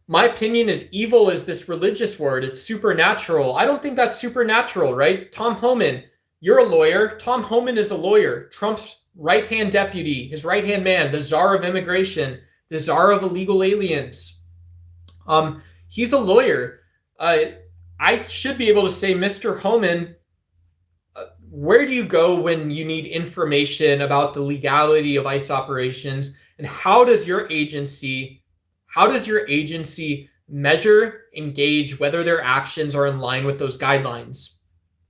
My opinion is evil is this religious word. It's supernatural. I don't think that's supernatural, right? Tom Homan, you're a lawyer. Tom Homan is a lawyer. Trump's right-hand deputy, his right-hand man, the czar of immigration, the czar of illegal aliens. He's a lawyer. I should be able to say, Mr. Homan, where do you go when you need information about the legality of ICE operations, and how does your agency measure, engage whether their actions are in line with those guidelines?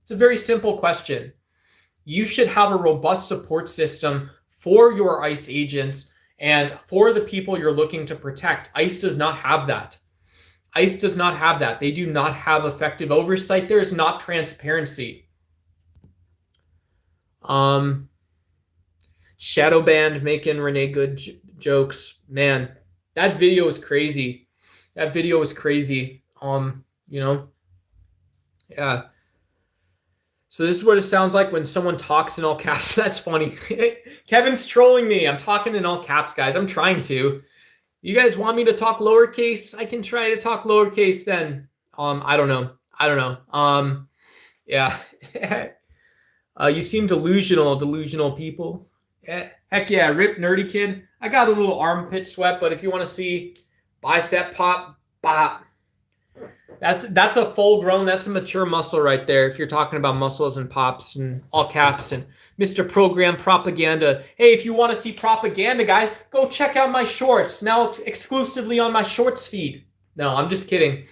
It's a very simple question. You should have a robust support system for your ICE agents and for the people you're looking to protect. ICE does not have that. ICE does not have that. They do not have effective oversight. There's not transparency. Shadow band making Renee Good jokes. Man, that video is crazy. That video is crazy. Yeah. So this is what it sounds like when someone talks in all caps. That's funny. Kevin's trolling me. I'm talking in all caps, guys. I'm trying to. You guys want me to talk lowercase? I can try to talk lowercase then. I don't know. Yeah. You seem delusional people. Heck yeah, rip nerdy kid. I got a little armpit sweat, but if you want to see bicep pop, bop. That's a full grown, that's a mature muscle right there. If you're talking about muscles and pops and all caps and Mr. Program Propaganda. Hey, if you want to see propaganda, guys, go check out my shorts. Now it's exclusively on my shorts feed. No, I'm just kidding.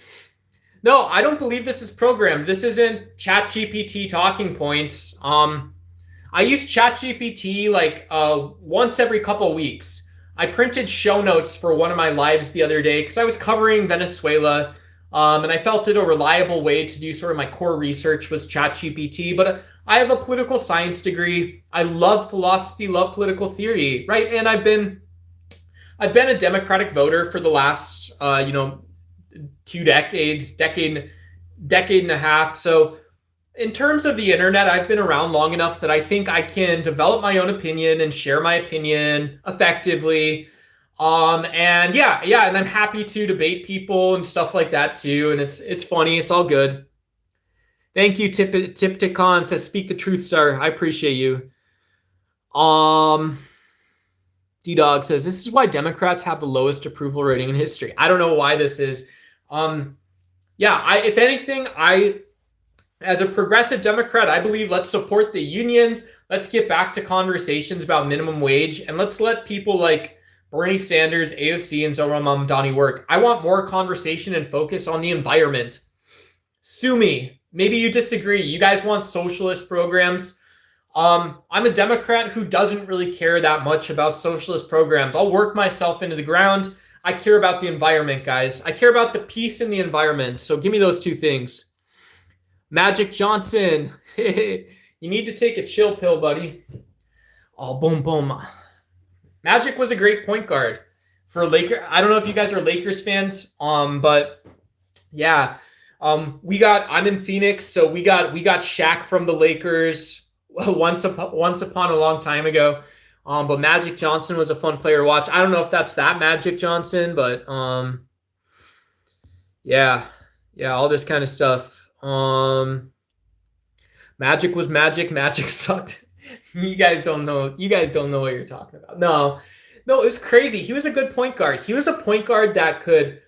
No, I don't believe this is programmed. This isn't ChatGPT talking points. I use ChatGPT like once every couple weeks. I printed show notes for one of my lives the other day because I was covering Venezuela, and I felt it a reliable way to do sort of my core research was ChatGPT. But I have a political science degree. I love philosophy, love political theory, right? And I've been a Democratic voter for the last 2 decades, decade and a half. So in terms of the internet, I've been around long enough that I think I can develop my own opinion and share my opinion effectively. And I'm happy to debate people and stuff like that too. And it's funny, it's all good. Thank you, Tipticon says speak the truth, sir. I appreciate you. D-Dog says this is why Democrats have the lowest approval rating in history. I don't know why this is. If anything, as a progressive Democrat, I believe let's support the unions. Let's get back to conversations about minimum wage, and let's let people like Bernie Sanders, AOC, and Zohran Mamdani work. I want more conversation and focus on the environment. Sue me. Maybe you disagree. You guys want socialist programs. I'm a Democrat who doesn't really care that much about socialist programs. I'll work myself into the ground. I care about the environment, guys. I care about the peace in the environment. So give me those two things. Magic Johnson. You need to take a chill pill, buddy. Oh, boom, boom. Magic was a great point guard for Lakers. I don't know if you guys are Lakers fans, but yeah. I'm in Phoenix, so we got Shaq from the Lakers once upon a long time ago. But Magic Johnson was a fun player to watch. I don't know if that's that Magic Johnson, but all this kind of stuff. Magic was magic. Magic sucked. You guys don't know what you're talking about. No, it was crazy. He was a good point guard. He was a point guard that could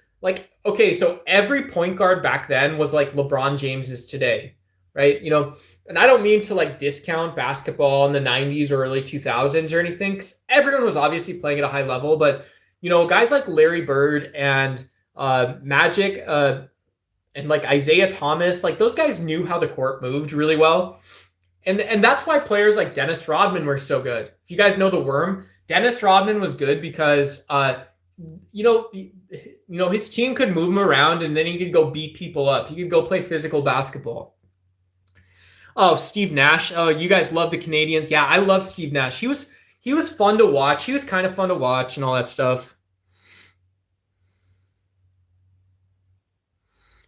so every point guard back then was like LeBron James is today, right? And I don't mean to like discount basketball in the 90s or early 2000s or anything, because everyone was obviously playing at a high level, but guys like Larry Bird and Magic and like Isaiah Thomas, like those guys knew how the court moved really well. And that's why players like Dennis Rodman were so good. If you guys know the Worm, Dennis Rodman was good because his team could move him around and then he could go beat people up. He could go play physical basketball. Oh, Steve Nash. Oh, you guys love the Canadians. Yeah, I love Steve Nash. He was fun to watch. He was kind of fun to watch and all that stuff.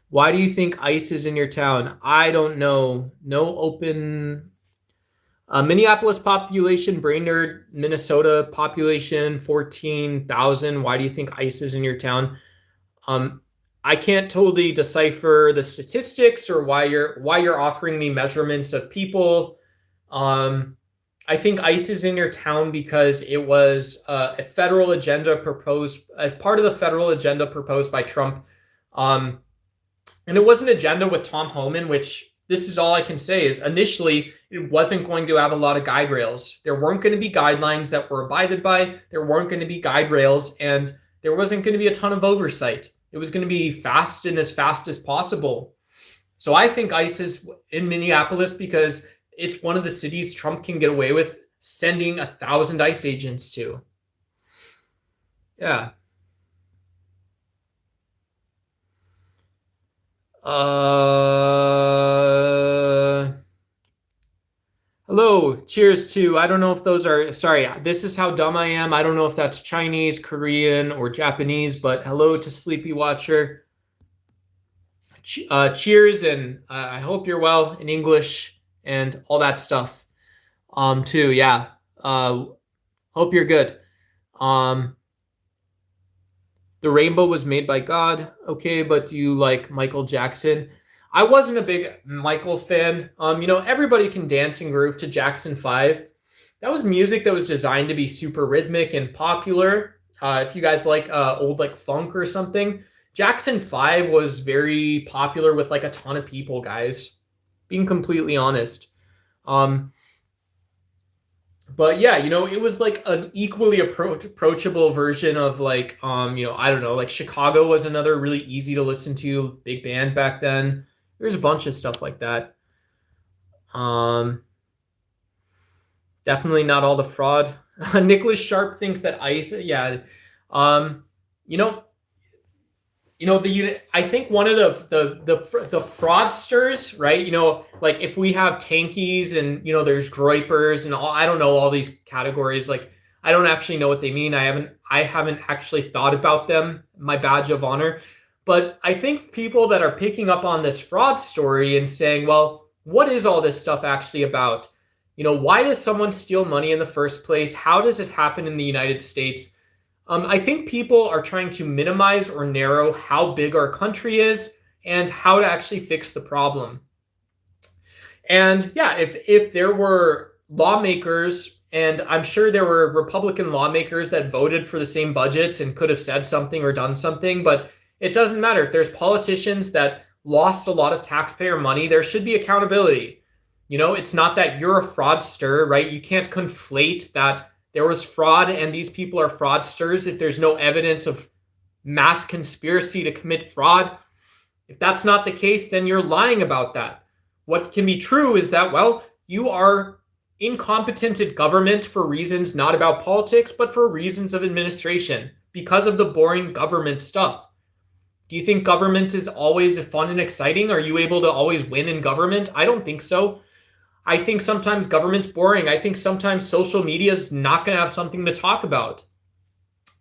Why do you think ICE is in your town? I don't know. No open. Minneapolis population, Brainerd, Minnesota population, 14,000. Why do you think ICE is in your town? I can't totally decipher the statistics or why you're offering me measurements of people. I think ICE is in your town because it was a federal agenda proposed as part of the federal agenda proposed by Trump. And it was an agenda with Tom Homan, which this is all I can say is initially it wasn't going to have a lot of guide rails. There weren't going to be guidelines that were abided by. There weren't going to be guide rails, and there wasn't going to be a ton of oversight. It was going to be fast and as fast as possible. So I think ICE is in Minneapolis because it's one of the cities Trump can get away with sending 1,000 ICE agents to. Yeah. Hello, cheers to, I don't know if those are, sorry, this is how dumb I am. I don't know if that's Chinese, Korean, or Japanese, but hello to Sleepy Watcher. Cheers, and I hope you're well in English and all that stuff too. Yeah, hope you're good. The rainbow was made by God. Okay, but do you like Michael Jackson? I wasn't a big Michael fan. Everybody can dance and groove to Jackson 5. That was music that was designed to be super rhythmic and popular. If you guys like old like funk or something, Jackson 5 was very popular with like a ton of people, guys. Being completely honest. But yeah, it was like an equally approachable version of like, I don't know, like Chicago was another really easy to listen to big band back then. There's a bunch of stuff like that. Um, Definitely not all the fraud. Nicholas Sharp thinks that ice, yeah. Um, you know, I think one of the fraudsters, right? Like if we have tankies and there's groypers and all, I don't know all these categories. Like I don't actually know what they mean. I haven't actually thought about them. My badge of honor. But I think people that are picking up on this fraud story and saying, well, what is all this stuff actually about? Why does someone steal money in the first place? How does it happen in the United States? I think people are trying to minimize or narrow how big our country is and how to actually fix the problem. And yeah, if there were lawmakers, and I'm sure there were Republican lawmakers that voted for the same budgets and could have said something or done something, but it doesn't matter. If there's politicians that lost a lot of taxpayer money, there should be accountability. It's not that you're a fraudster, right? You can't conflate that there was fraud and these people are fraudsters if there's no evidence of mass conspiracy to commit fraud. If that's not the case, then you're lying about that. What can be true is that, well, you are incompetent at government for reasons not about politics, but for reasons of administration because of the boring government stuff. Do you think government is always fun and exciting? Are you able to always win in government? I don't think so. I think sometimes government's boring. I think sometimes social media is not going to have something to talk about.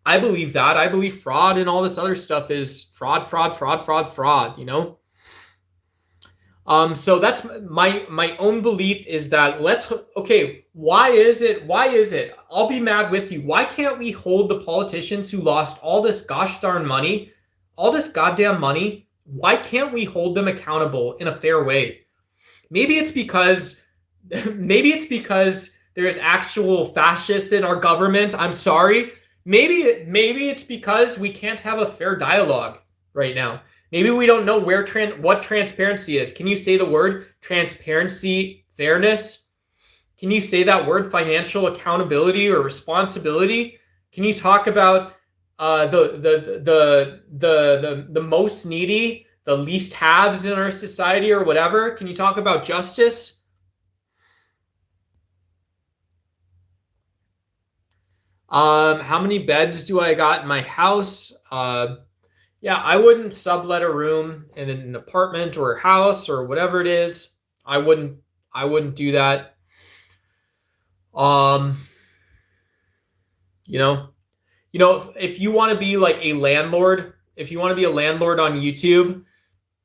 I believe that. I believe fraud and all this other stuff is fraud, fraud, fraud, fraud, fraud, So that's my own belief is that okay, why is it? I'll be mad with you. Why can't we hold the politicians who lost all this gosh darn money, all this goddamn money? Why can't we hold them accountable in a fair way? Maybe it's because there's actual fascists in our government. I'm sorry. Maybe it's because we can't have a fair dialogue right now. Maybe we don't know what transparency is. Can you say the word transparency, fairness? Can you say that word financial accountability or responsibility? Can you talk about the most needy, the least haves in our society or whatever? Can you talk about justice? How many beds do I got in my house? Yeah, I wouldn't sublet a room in an apartment or a house or whatever it is. I wouldn't do that. If you want to be like a landlord, if you want to be a landlord on YouTube,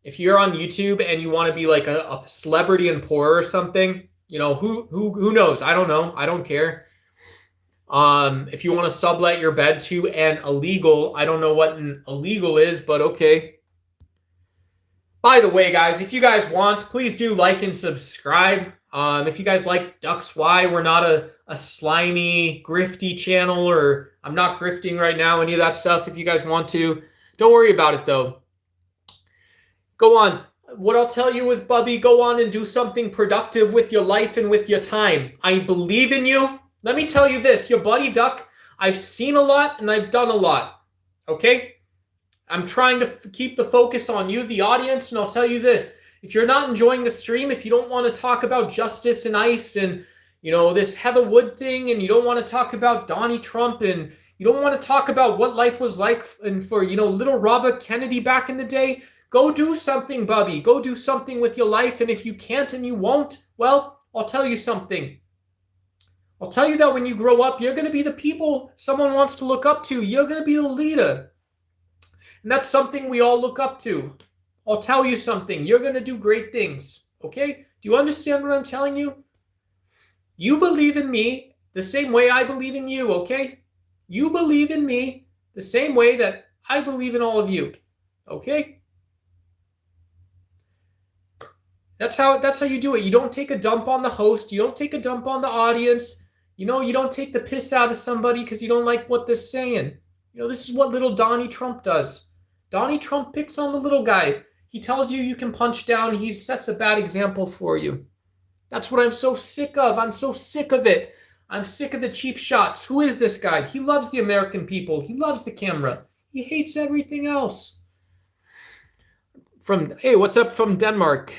if you're on YouTube and you want to be like a celebrity and poor or something, who knows? I don't know. I don't care. If you want to sublet your bed to an illegal, I don't know what an illegal is, but okay. By the way, guys, if you guys want, please do like and subscribe. If you guys like Ducks Y, we're not a slimy, grifty channel, or I'm not grifting right now, any of that stuff. If you guys want to, don't worry about it though. Go on. What I'll tell you is, Bubby, go on and do something productive with your life and with your time. I believe in you. Let me tell you this, your buddy Duck, I've seen a lot and I've done a lot, okay? I'm trying to keep the focus on you, the audience, and I'll tell you this. If you're not enjoying the stream, if you don't want to talk about justice and ICE and, this Heather Wood thing, and you don't want to talk about Donnie Trump, and you don't want to talk about what life was like and for, little Robert Kennedy back in the day, go do something, Bubby. Go do something with your life, and if you can't and you won't, well, I'll tell you something. I'll tell you that when you grow up, you're going to be the people someone wants to look up to. You're going to be the leader. And that's something we all look up to. I'll tell you something. You're going to do great things. Okay? Do you understand what I'm telling you? You believe in me the same way I believe in you. Okay? You believe in me the same way that I believe in all of you. Okay? That's how you do it. You don't take a dump on the host. You don't take a dump on the audience. You don't take the piss out of somebody because you don't like what they're saying. This is what little Donnie Trump does. Donnie Trump picks on the little guy. He tells you can punch down. He sets a bad example for you. That's what I'm so sick of. I'm so sick of it. I'm sick of the cheap shots. Who is this guy? He loves the American people. He loves the camera. He hates everything else. Hey, what's up from Denmark?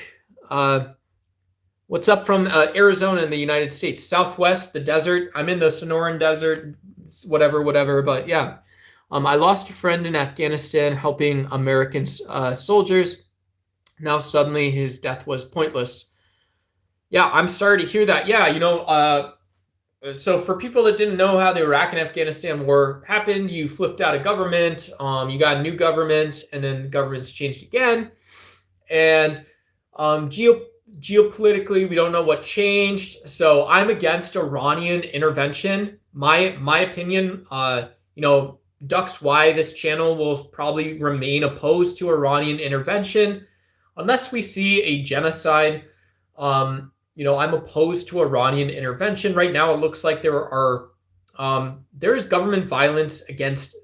What's up from Arizona in the United States? Southwest, the desert. I'm in the Sonoran Desert, whatever. But yeah, I lost a friend in Afghanistan helping American soldiers. Now suddenly his death was pointless. Yeah, I'm sorry to hear that. Yeah, so for people that didn't know how the Iraq and Afghanistan war happened, you flipped out of government, you got a new government, and then the government's changed again. And geopolitically, we don't know what changed. So I'm against Iranian intervention. My opinion, ducks why this channel will probably remain opposed to Iranian intervention unless we see a genocide. I'm opposed to Iranian intervention. Right now, it looks like there is government violence against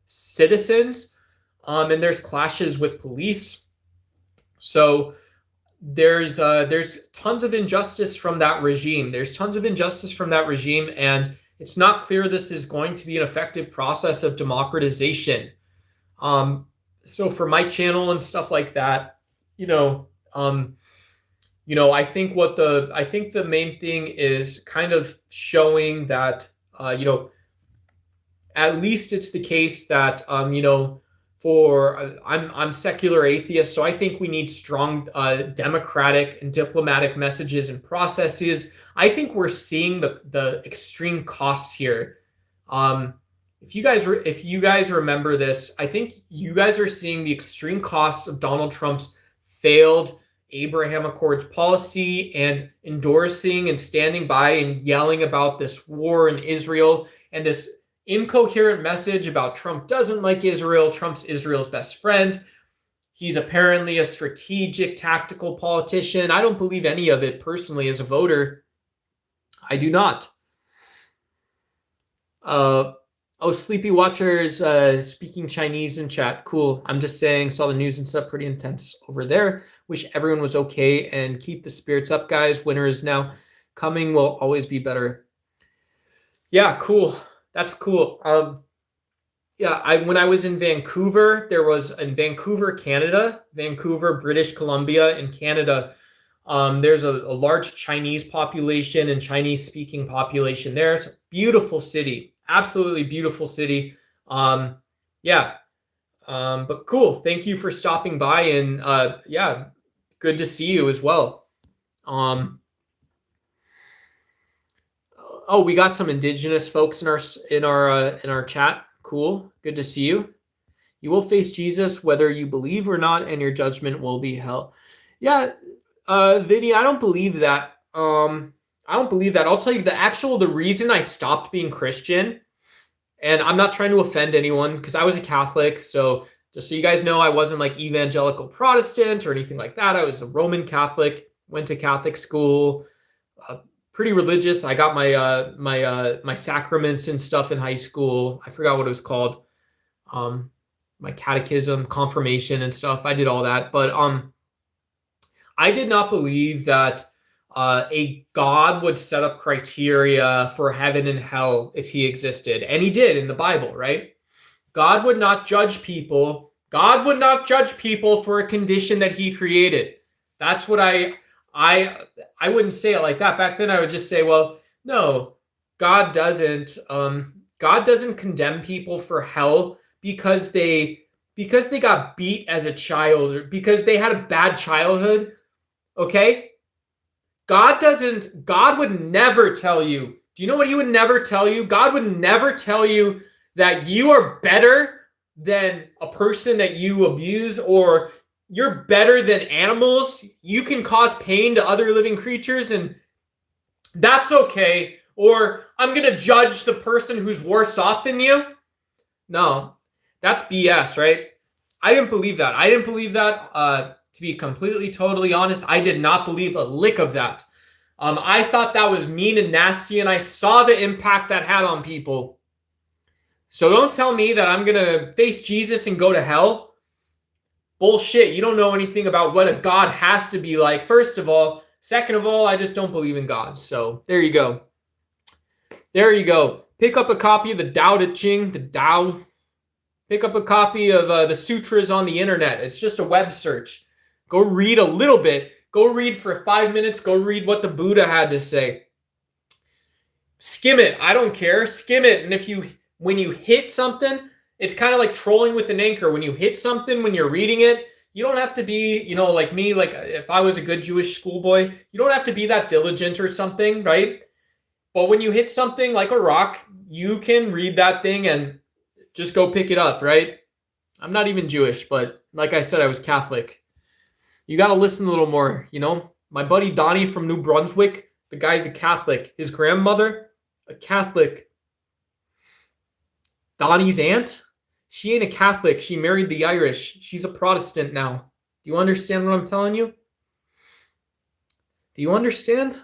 citizens, and there's clashes with police. So there's tons of injustice from that regime. And it's not clear this is going to be an effective process of democratization. So for my channel and stuff like that, I think the main thing is kind of showing that, at least it's the case that, I'm secular atheist, so I think we need strong democratic and diplomatic messages and processes. I think we're seeing the extreme costs here. If you guys remember this, I think you guys are seeing the extreme costs of Donald Trump's failed Abraham Accords policy and endorsing and standing by and yelling about this war in Israel and this incoherent message about Trump doesn't like Israel. Trump's Israel's best friend. He's apparently a strategic, tactical politician. I don't believe any of it personally as a voter. I do not. Sleepy Watchers speaking Chinese in chat. Cool. I'm just saying, saw the news and stuff, pretty intense over there. Wish everyone was okay and keep the spirits up, guys. Winter is now coming. Will always be better. Yeah, cool. That's cool. When I was in Vancouver, Canada, Vancouver, British Columbia in Canada, there's a large Chinese population and Chinese-speaking population there. It's a beautiful city. Absolutely beautiful city. But cool. Thank you for stopping by, and good to see you as well. We got some indigenous folks in our chat. Cool. Good to see you. You will face Jesus whether you believe or not, and your judgment will be hell. Yeah, Vinny, I don't believe that. I'll tell you the reason I stopped being Christian, and I'm not trying to offend anyone because I was a Catholic. So just so you guys know, I wasn't like evangelical Protestant or anything like that. I was a Roman Catholic, went to Catholic school, pretty religious. I got my sacraments and stuff in high school. I forgot what it was called. My catechism, confirmation and stuff. I did all that. But I did not believe that a God would set up criteria for heaven and hell if he existed. And he did in the Bible, right? God would not judge people. God would not judge people for a condition that he created. That's what I wouldn't say it like that. Back then I would just say, well, no, God doesn't condemn people for hell because they got beat as a child or because they had a bad childhood. Okay? God would never tell you. Do you know what he would never tell you? God would never tell you that you are better than a person that you abuse, or you're better than animals. You can cause pain to other living creatures and that's okay. Or I'm going to judge the person who's worse off than you. No, that's BS, right? I didn't believe that. To be completely, totally honest, I did not believe a lick of that. I thought that was mean and nasty, and I saw the impact that had on people. So don't tell me that I'm going to face Jesus and go to hell. Bullshit. You don't know anything about what a God has to be like, first of all. Second of all, I just don't believe in God. So there you go. There you go. Pick up a copy of the Tao Te Ching, the Tao. Pick up a copy of the sutras on the internet. It's just a web search. Go read a little bit. Go read for 5 minutes. Go read what the Buddha had to say. Skim it. I don't care. Skim it. And when you hit something, it's kind of like trolling with an anchor. When you hit something, when you're reading it, you don't have to be, like me, like if I was a good Jewish schoolboy, you don't have to be that diligent or something, right? But when you hit something like a rock, you can read that thing and just go pick it up, right? I'm not even Jewish, but like I said, I was Catholic. You got to listen a little more, My buddy Donnie from New Brunswick, the guy's a Catholic. His grandmother, a Catholic. Donnie's aunt, she ain't a Catholic. She married the Irish. She's a Protestant now. Do you understand what I'm telling you? Do you understand?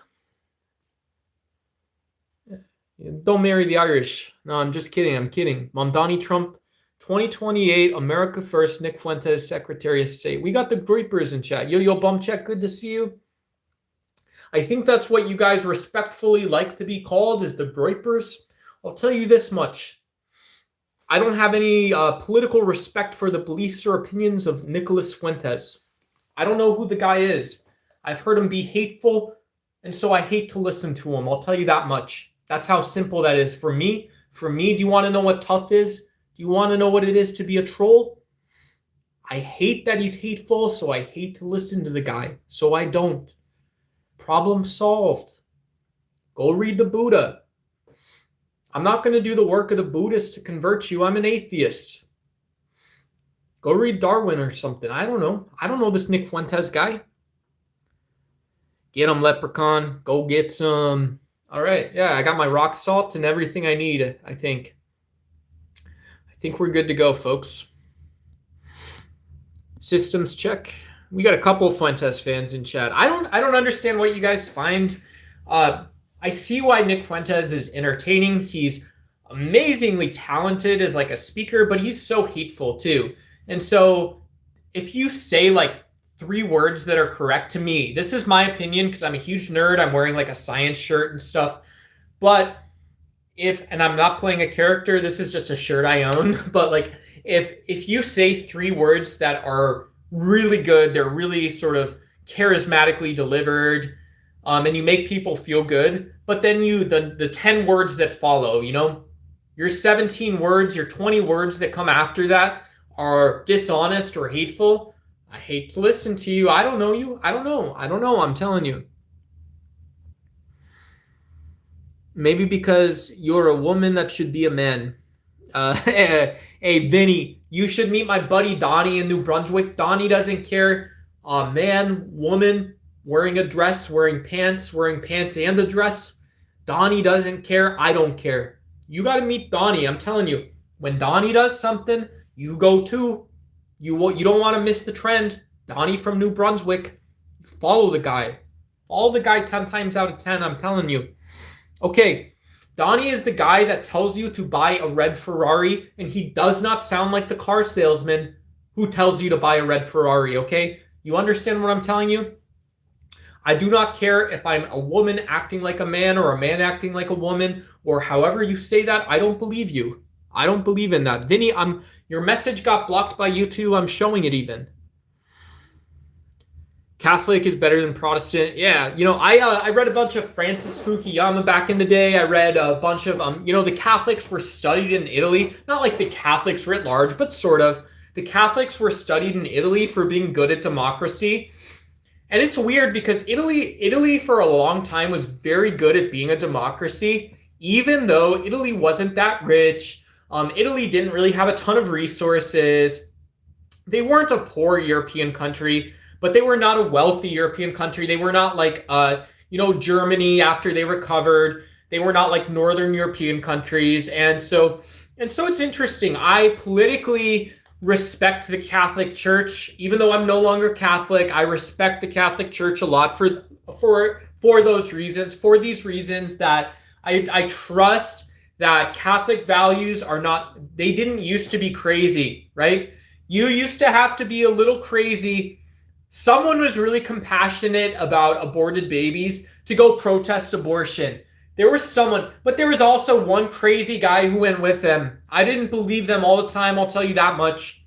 Don't marry the Irish. No, I'm just kidding. I'm kidding. Mom, Donnie Trump, 2028, America First, Nick Fuentes, Secretary of State. We got the Groypers in chat. Yo, bum check, good to see you. I think that's what you guys respectfully like to be called, is the Groypers. I'll tell you this much. I don't have any political respect for the beliefs or opinions of Nicholas Fuentes. I don't know who the guy is. I've heard him be hateful, and so I hate to listen to him. I'll tell you that much. That's how simple that is for me. For me, do you want to know what tough is? Do you want to know what it is to be a troll? I hate that he's hateful, so I hate to listen to the guy. So I don't. Problem solved. Go read the Buddha. I'm not going to do the work of the Buddhists to convert you. I'm an atheist. Go read Darwin or something. I don't know. I don't know this Nick Fuentes guy. Get him, leprechaun. Go get some. All right. Yeah, I got my rock salt and everything I need, I think. I think we're good to go, folks. Systems check. We got a couple of Fuentes fans in chat. I don't understand what you guys find. I see why Nick Fuentes is entertaining. He's amazingly talented as like a speaker, but he's so hateful too. And so if you say like 3 words that are correct to me, this is my opinion because I'm a huge nerd. I'm wearing like a science shirt and stuff. But and I'm not playing a character, this is just a shirt I own. But like if you say 3 words that are really good, they're really sort of charismatically delivered, and you make people feel good, but then the 10 words that follow, your 17 words, your 20 words that come after that are dishonest or hateful. I hate to listen to you. I don't know you. I don't know. I'm telling you. Maybe because you're a woman that should be a man. Hey, Vinny, you should meet my buddy Donnie in New Brunswick. Donnie doesn't care. Man, woman, wearing a dress, wearing pants and a dress. Donnie doesn't care. I don't care. You got to meet Donnie. I'm telling you, when Donnie does something, you go too. You don't want to miss the trend. Donnie from New Brunswick. Follow the guy. Follow the guy 10 times out of 10. I'm telling you. Okay, Donnie is the guy that tells you to buy a red Ferrari, and he does not sound like the car salesman who tells you to buy a red Ferrari, okay? You understand what I'm telling you? I do not care if I'm a woman acting like a man or a man acting like a woman, or however you say that. I don't believe you. I don't believe in that. Vinny, your message got blocked by YouTube. I'm showing it even. Catholic is better than Protestant. Yeah, I read a bunch of Francis Fukuyama back in the day. I read a bunch of, the Catholics were studied in Italy. Not like the Catholics writ large, but sort of. The Catholics were studied in Italy for being good at democracy. And it's weird because Italy for a long time was very good at being a democracy, even though Italy wasn't that rich. Italy didn't really have a ton of resources. They weren't a poor European country, but they were not a wealthy European country. They were not like, Germany after they recovered. They were not like Northern European countries. And so it's interesting. I politically respect the Catholic Church. Even though I'm no longer Catholic, I respect the Catholic Church a lot for those reasons. For these reasons that I trust that Catholic values they didn't used to be crazy, right? You used to have to be a little crazy. Someone was really compassionate about aborted babies to go protest abortion. There was someone, but there was also one crazy guy who went with them. I didn't believe them all the time, I'll tell you that much.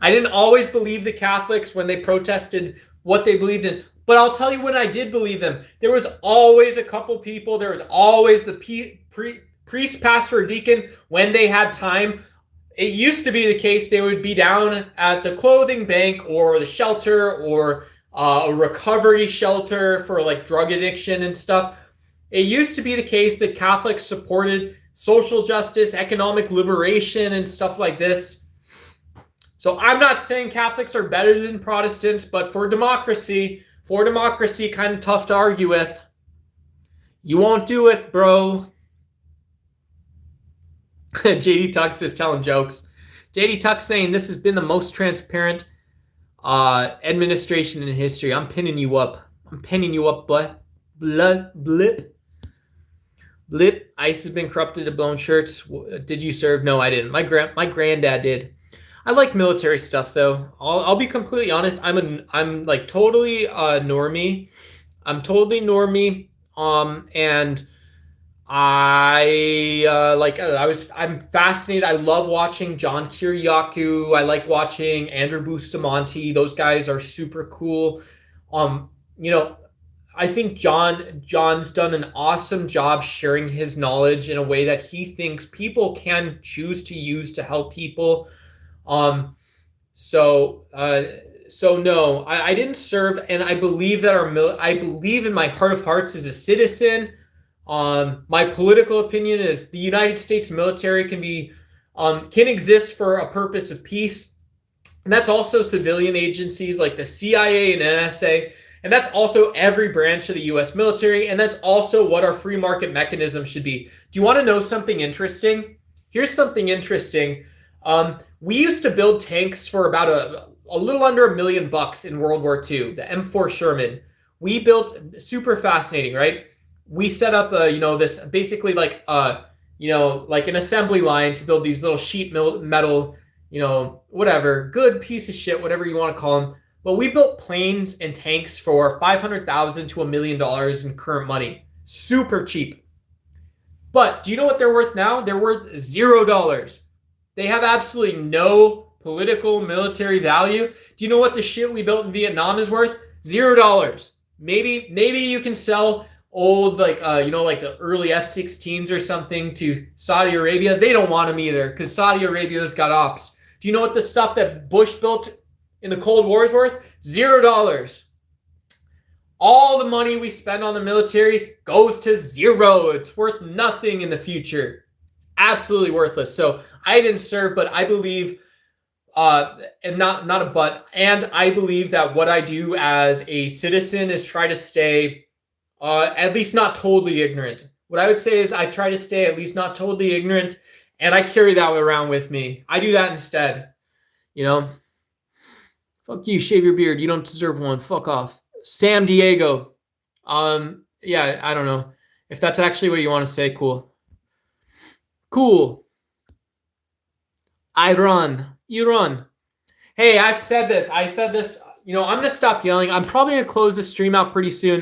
I didn't always believe the Catholics when they protested what they believed in. But I'll tell you when I did believe them. There was always a couple people. There was always the priest, pastor, or deacon when they had time. It used to be the case they would be down at the clothing bank or the shelter or a recovery shelter for like drug addiction and stuff. It used to be the case that Catholics supported social justice, economic liberation, and stuff like this. So I'm not saying Catholics are better than Protestants, but for democracy, kind of tough to argue with. You won't do it, bro. JD Tux is telling jokes. JD Tux saying this has been the most transparent administration in history. I'm pinning you up. Blip. ICE has been corrupted to blown shirts. Did you serve? No, I didn't. My granddad did. I like military stuff though. I'll be completely honest. I'm like totally normie. I'm totally normie. And I'm fascinated. I love watching John Kiriakou. I like watching Andrew Bustamante. Those guys are super cool. I think John's done an awesome job sharing his knowledge in a way that he thinks people can choose to use to help people. So no, I didn't serve, and I believe that I believe in my heart of hearts as a citizen. My political opinion is the United States military can exist for a purpose of peace, and that's also civilian agencies like the CIA and NSA. And that's also every branch of the U.S. military. And that's also what our free market mechanism should be. Do you want to know something interesting? Here's something interesting. We used to build tanks for about a little under $1 million in World War II, the M4 Sherman. We built, super fascinating, right? We set up, this basically like an assembly line to build these little sheet metal, whatever, good piece of shit, whatever you want to call them. But we built planes and tanks for $500,000 to $1 million in current money. Super cheap. But do you know what they're worth now? They're worth $0. They have absolutely no political military value. Do you know what the shit we built in Vietnam is worth? $0. Maybe you can sell old like the early F-16s or something to Saudi Arabia. They don't want them either because Saudi Arabia's got ops. Do you know what the stuff that Bush built in the Cold War is worth? $0. All the money we spend on the military goes to zero. It's worth nothing in the future. Absolutely worthless. So I didn't serve, but I believe, and I believe that what I do as a citizen is try to stay at least not totally ignorant. What I would say is I try to stay at least not totally ignorant, and I carry that around with me. I do that instead. Fuck you, shave your beard. You don't deserve one. Fuck off. Sam Diego. Yeah, I don't know. If that's actually what you want to say, cool. Cool. I run. You run. Hey, I said this. I'm going to stop yelling. I'm probably going to close the stream out pretty soon.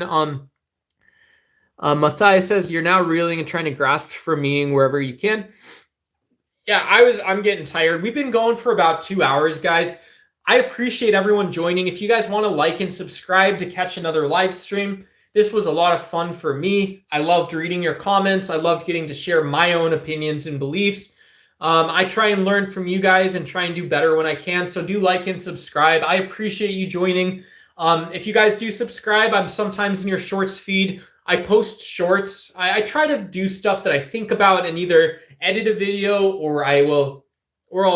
Matthias says, you're now reeling and trying to grasp for meaning wherever you can. Yeah, I'm getting tired. We've been going for about 2 hours, guys. I appreciate everyone joining. If you guys want to like and subscribe to catch another live stream, this was a lot of fun for me. I loved reading your comments. I loved getting to share my own opinions and beliefs. I try and learn from you guys and try and do better when I can. So do like and subscribe. I appreciate you joining. If you guys do subscribe, I'm sometimes in your shorts feed. I post shorts. I try to do stuff that I think about and either edit a video or I'll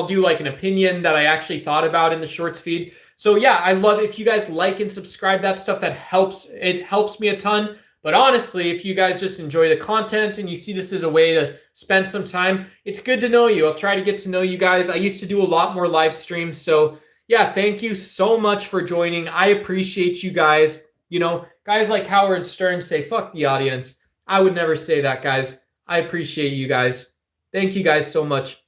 do like an opinion that I actually thought about in the shorts feed. So yeah, I love if you guys like and subscribe that stuff. It helps me a ton. But honestly, if you guys just enjoy the content and you see this as a way to spend some time, it's good to know you. I'll try to get to know you guys. I used to do a lot more live streams. So yeah, thank you so much for joining. I appreciate you guys. Guys like Howard Stern say, fuck the audience. I would never say that, guys. I appreciate you guys. Thank you guys so much.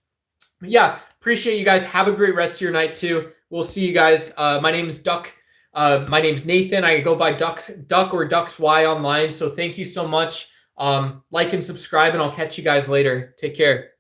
Yeah, appreciate you guys. Have a great rest of your night too. We'll see you guys. My name's Duck. My name's Nathan. I go by Duck or Ducks Y online. So thank you so much. Like and subscribe, and I'll catch you guys later. Take care.